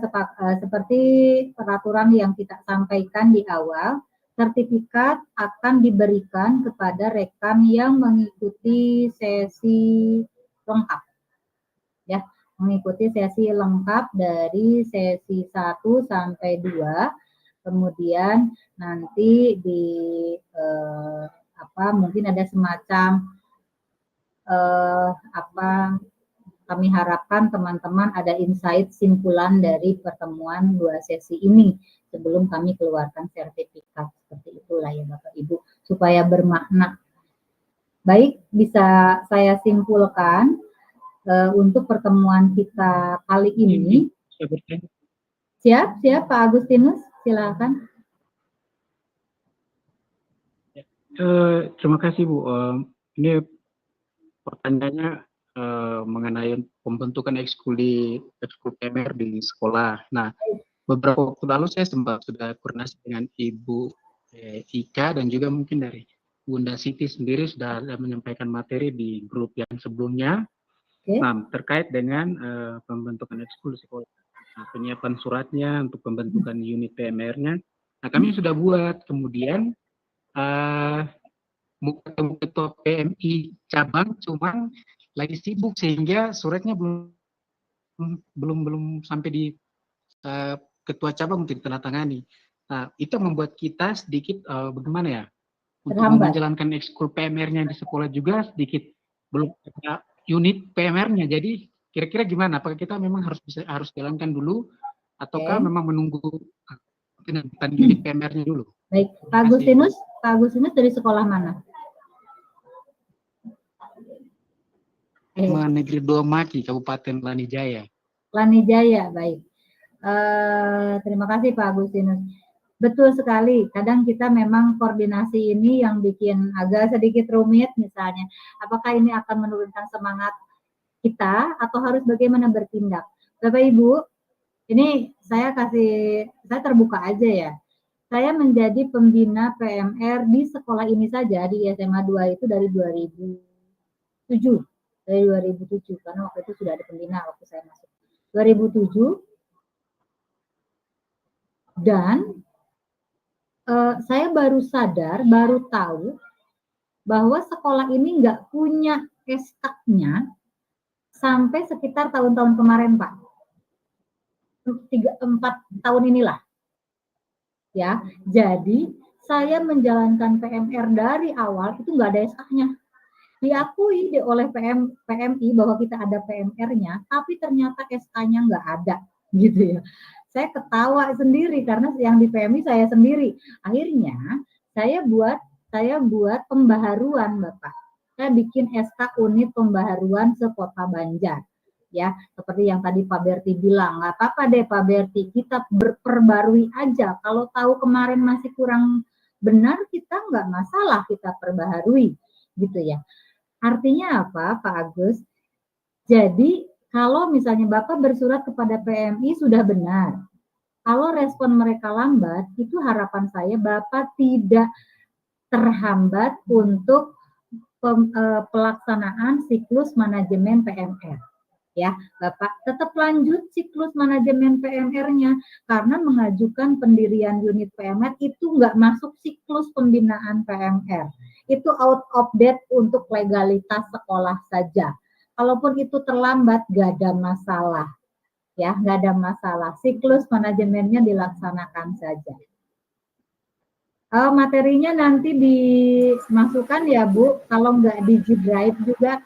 peraturan yang kita sampaikan di awal, sertifikat akan diberikan kepada rekan yang mengikuti sesi lengkap. Ya, mengikuti sesi lengkap dari sesi 1 sampai 2. Kemudian nanti di mungkin ada semacam kami harapkan teman-teman ada insight simpulan dari pertemuan 2 sesi ini sebelum kami keluarkan sertifikat. Seperti itulah ya Bapak Ibu, supaya bermakna. Baik, bisa saya simpulkan untuk pertemuan kita kali ini. Siap Pak Agustinus, silakan. Terima kasih Bu. Ini pertanyaannya mengenai pembentukan ekskul PMR di sekolah. Nah, beberapa waktu lalu saya sudah koordinasi dengan Ibu Ika dan juga mungkin dari Bunda Siti sendiri sudah menyampaikan materi di grup yang sebelumnya. Nah, terkait dengan pembentukan ekskul sekolah, nah, penyiapan suratnya untuk pembentukan unit PMR-nya. Nah, kami sudah buat, kemudian ketua PMI cabang cuman lagi sibuk sehingga suratnya belum sampai di ketua cabang untuk ditandatangani. Nah, itu membuat kita sedikit bagaimana ya, untuk menjalankan ekskul PMR-nya di sekolah juga sedikit belum ada unit PMR-nya. Jadi kira-kira gimana? Apakah kita memang harus jalankan dulu, ataukah memang menunggu penandatangan unit PMR-nya dulu? Baik, Pak Agustinus dari sekolah mana? Negeri 2 Maki, Kabupaten Lanijaya. Lanijaya, baik. Terima kasih Pak Agustinus. Betul sekali, kadang kita memang koordinasi ini yang bikin agak sedikit rumit misalnya. Apakah ini akan menurunkan semangat kita atau harus bagaimana bertindak? Bapak Ibu, ini saya terbuka aja ya. Saya menjadi pembina PMR di sekolah ini saja, di SMA 2 itu dari 2007. Dari 2007, karena waktu itu sudah ada pembina waktu saya masuk. 2007, dan saya baru sadar, baru tahu bahwa sekolah ini nggak punya SK-nya sampai sekitar tahun-tahun kemarin, Pak. 3-4 tahun inilah. Ya, jadi saya menjalankan PMR dari awal itu nggak ada SK-nya. Diakui oleh PMI bahwa kita ada PMR-nya, tapi ternyata SK-nya nggak ada, gitu ya. Saya ketawa sendiri karena yang di PMI saya sendiri. Akhirnya saya buat pembaharuan, Bapak. Saya bikin SK unit pembaharuan sekota Banjar. Ya, seperti yang tadi Pak Berti bilang, nggak apa-apa deh Pak Berti, kita perbarui aja. Kalau tahu kemarin masih kurang benar, kita nggak masalah, kita perbaharui, gitu ya. Artinya apa, Pak Agus? Jadi, kalau misalnya Bapak bersurat kepada PMI sudah benar. Kalau respon mereka lambat, itu harapan saya Bapak tidak terhambat untuk pelaksanaan siklus manajemen PMR. Ya, Bapak tetap lanjut siklus manajemen PMR-nya karena mengajukan pendirian unit PMR itu nggak masuk siklus pembinaan PMR. Itu out of date untuk legalitas sekolah saja. Kalaupun itu terlambat, nggak ada masalah. Ya, nggak ada masalah. Siklus manajemennya dilaksanakan saja. Materinya nanti dimasukkan ya Bu, kalau nggak di G-Drive juga.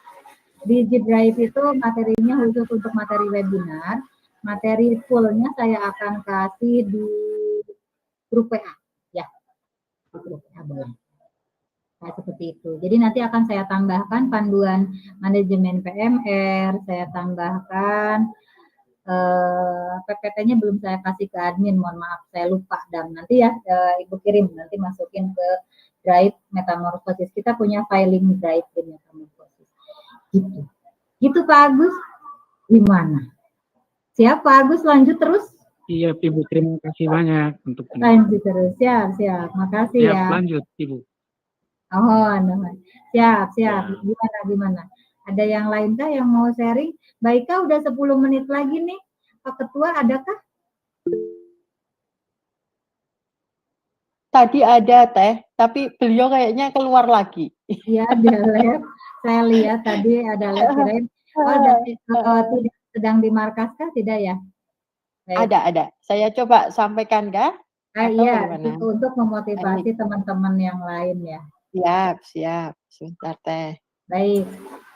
Di G-Drive itu materinya khusus untuk materi webinar. Materi fullnya saya akan kasih di grup WA. Ya, di grup WA boleh. Nah, seperti itu. Jadi nanti akan saya tambahkan panduan manajemen PMR, saya tambahkan PPT-nya belum saya kasih ke admin, mohon maaf saya lupa, dan nanti ya Ibu kirim, nanti masukin ke drive metamorfosis. Kita punya filing drive di metamorfosis. Gitu Pak Agus, gimana? Siap Pak Agus, lanjut terus? Iya Ibu, terima kasih banyak untuk lanjut terus, siap, makasih ya. Lanjut Ibu. Oh, siap, gimana? Ada yang lain kah yang mau sharing? Baik Kak, udah 10 menit lagi nih. Pak Ketua, adakah? Tadi ada Teh, tapi beliau kayaknya keluar lagi. Iya, dia live. Saya lihat tadi ada live kirain. sedang di markas kah? Tidak ya? Baik. Ada. Saya coba sampaikan kah? Iya, itu untuk memotivasi teman-teman yang lain ya. Siap. Sebentar teh. Baik,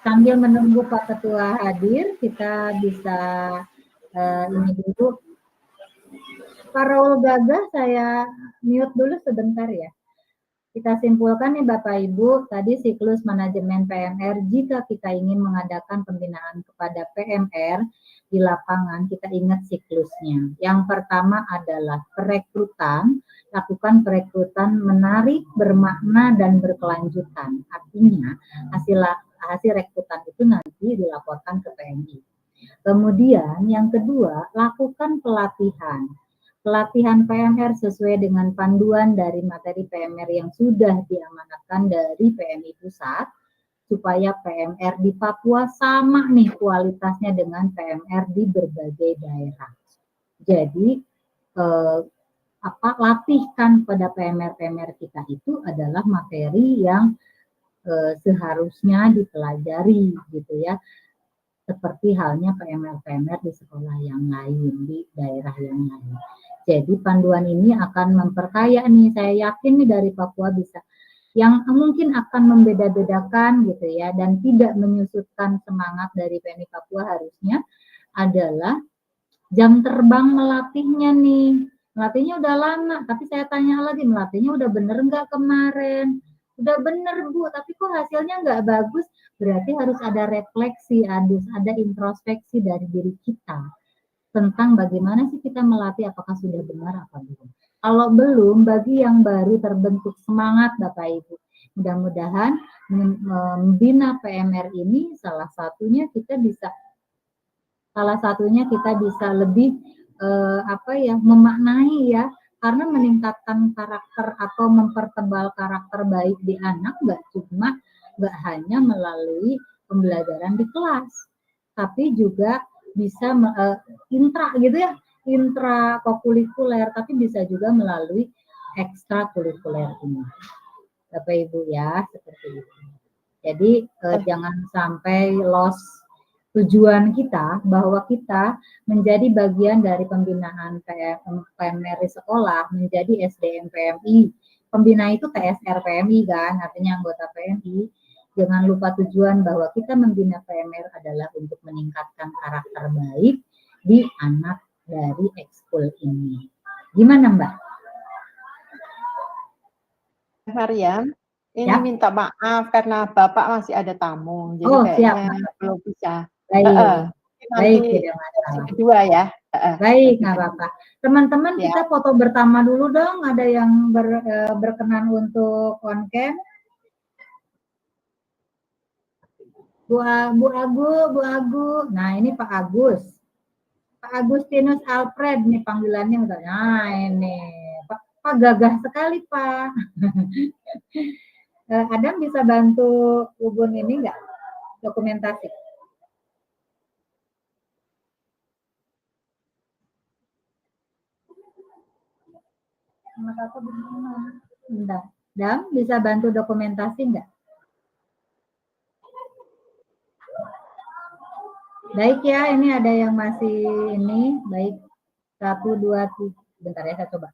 sambil menunggu Pak Ketua hadir, kita bisa ini dulu. Pak Raul Gagah, saya mute dulu sebentar ya. Kita simpulkan nih Bapak Ibu, tadi siklus manajemen PMR, jika kita ingin mengadakan pembinaan kepada PMR di lapangan, kita ingat siklusnya. Yang pertama adalah perekrutan, lakukan perekrutan menarik, bermakna, dan berkelanjutan. Artinya, hasil rekrutan itu nanti dilaporkan ke PMI. Kemudian yang kedua, lakukan pelatihan. Pelatihan PMR sesuai dengan panduan dari materi PMR yang sudah diamanatkan dari PMI Pusat, supaya PMR di Papua sama nih kualitasnya dengan PMR di berbagai daerah. Jadi, latihkan pada PMR kita itu adalah materi yang seharusnya dipelajari gitu ya. Seperti halnya PMR di sekolah yang lain, di daerah yang lain. Jadi panduan ini akan memperkaya nih, saya yakin nih dari Papua bisa. Yang mungkin akan membeda-bedakan gitu ya, dan tidak menyusutkan semangat dari PMI Papua harusnya adalah jam terbang melatihnya nih. Melatihnya udah lama, tapi saya tanya lagi, melatihnya udah bener nggak kemarin? Udah bener Bu, tapi kok hasilnya nggak bagus? Berarti harus ada refleksi, harus ada introspeksi dari diri kita tentang bagaimana sih kita melatih, apakah sudah benar apa belum. Kalau belum, bagi yang baru terbentuk semangat Bapak Ibu, mudah-mudahan membina PMR ini salah satunya kita bisa lebih memaknai ya, karena meningkatkan karakter atau mempertebal karakter baik di anak nggak hanya melalui pembelajaran di kelas, tapi juga bisa intrakurikuler, tapi bisa juga melalui ekstrakurikuler ini, Bapak Ibu ya, seperti itu. Jadi jangan sampai lost tujuan kita bahwa kita menjadi bagian dari pembinaan PMR di sekolah, menjadi SDM PMI. Pembina itu TSR PMI kan, artinya anggota PMI. Jangan lupa tujuan bahwa kita membina PMR adalah untuk meningkatkan karakter baik di anak dari ekskul ini. Gimana Mbak? Mariam, ini minta maaf karena Bapak masih ada tamu, jadi kayaknya belum bisa. Baik, tidak masalah. Kedua ya. Baik, nggak apa-apa. Teman-teman kita foto bersama dulu dong. Ada yang berkenan untuk on cam? Bu Agu. Nah, ini Pak Agus. Pak Agustinus Alfred nih panggilannya udah. Nah, ini Pak gagah sekali, Pak. Adam bisa bantu hubung ini enggak? Dokumentasi. Adam bisa bantu dokumentasi enggak? Baik ya, ini ada yang masih ini, baik 1, 2, 3, bentar ya saya coba.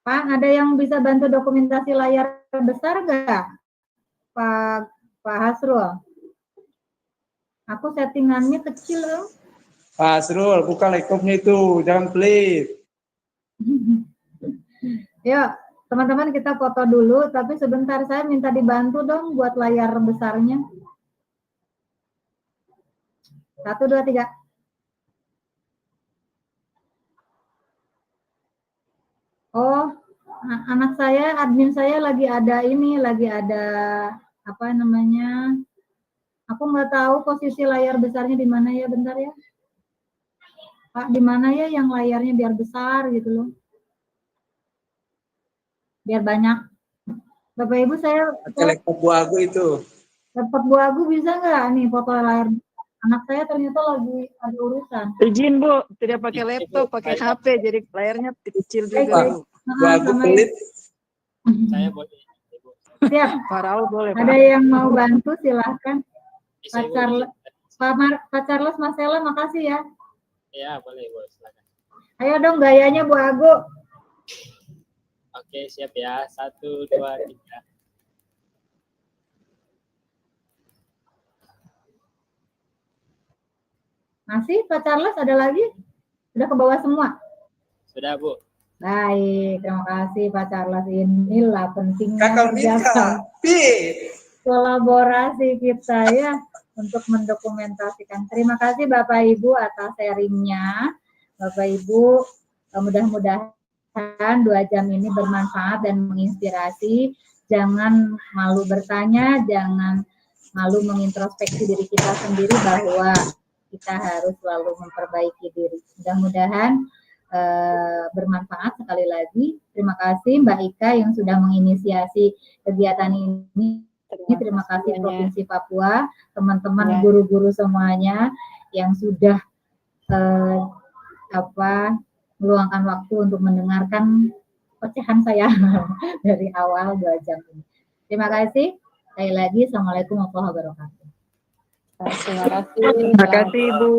Pak, ada yang bisa bantu dokumentasi layar besar nggak? Pak Hasrul. Aku settingannya kecil loh. Pak Hasrul, buka laptopnya itu, jangan pelit. Yuk, teman-teman kita foto dulu, tapi sebentar saya minta dibantu dong buat layar besarnya. 1, 2, 3. Oh, anak saya, admin saya lagi ada apa namanya? Aku nggak tahu posisi layar besarnya di mana ya, bentar ya. Pak, di mana ya yang layarnya biar besar gitu loh. Biar banyak. Bapak Ibu saya laptop Bu Agu itu. Laptop Bu Agu bisa nggak nih foto layar? Anak saya ternyata lagi ada urusan. Izin Bu, tidak pakai laptop, pakai HP, jadi layarnya kecil juga. Bu Agu pelit. Saya boleh. Siap. Pak Raul boleh. Ada yang mau bantu silahkan. Pak Charles. Pak Charles, Mas Ella, makasih ya. Ya, boleh Bu, silakan. Ayo dong gayanya Bu Agu. Oke, siap ya. 1, 2, 3. Masih Pak Charles, ada lagi? Sudah ke bawah semua? Sudah Bu. Baik, terima kasih Pak Charles. Inilah pentingnya kerjasama kolaborasi kita ya untuk mendokumentasikan. Terima kasih Bapak Ibu atas sharingnya. Bapak Ibu, mudah-mudahan 2 jam ini bermanfaat dan menginspirasi. Jangan malu bertanya, jangan malu mengintrospeksi diri kita sendiri bahwa kita harus selalu memperbaiki diri. Mudah-mudahan bermanfaat. Sekali lagi terima kasih Mbak Ika yang sudah menginisiasi kegiatan ini. Terima kasih Provinsi Papua, teman-teman guru-guru semuanya yang sudah meluangkan waktu untuk mendengarkan ocehan saya dari awal 2 jam ini. Terima kasih. Sekali lagi, Assalamualaikum warahmatullahi wabarakatuh. Terima kasih Bu.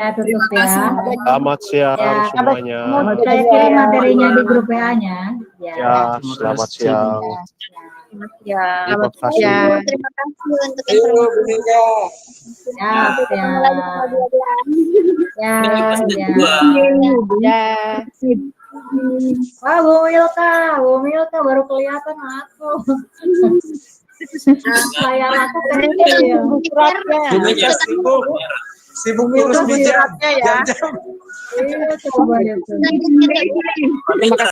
Ya, tutup ya. Selamat siang semuanya. Saya kirim materinya di grup WA-nya. Ya, selamat siang. Ya, Terima kasih. terima kasih untuk informasinya. Wah, Bu Milka baru kelihatan aku. Layar aku kecil. Sibuk ngurus meja. Iya, coba lihat.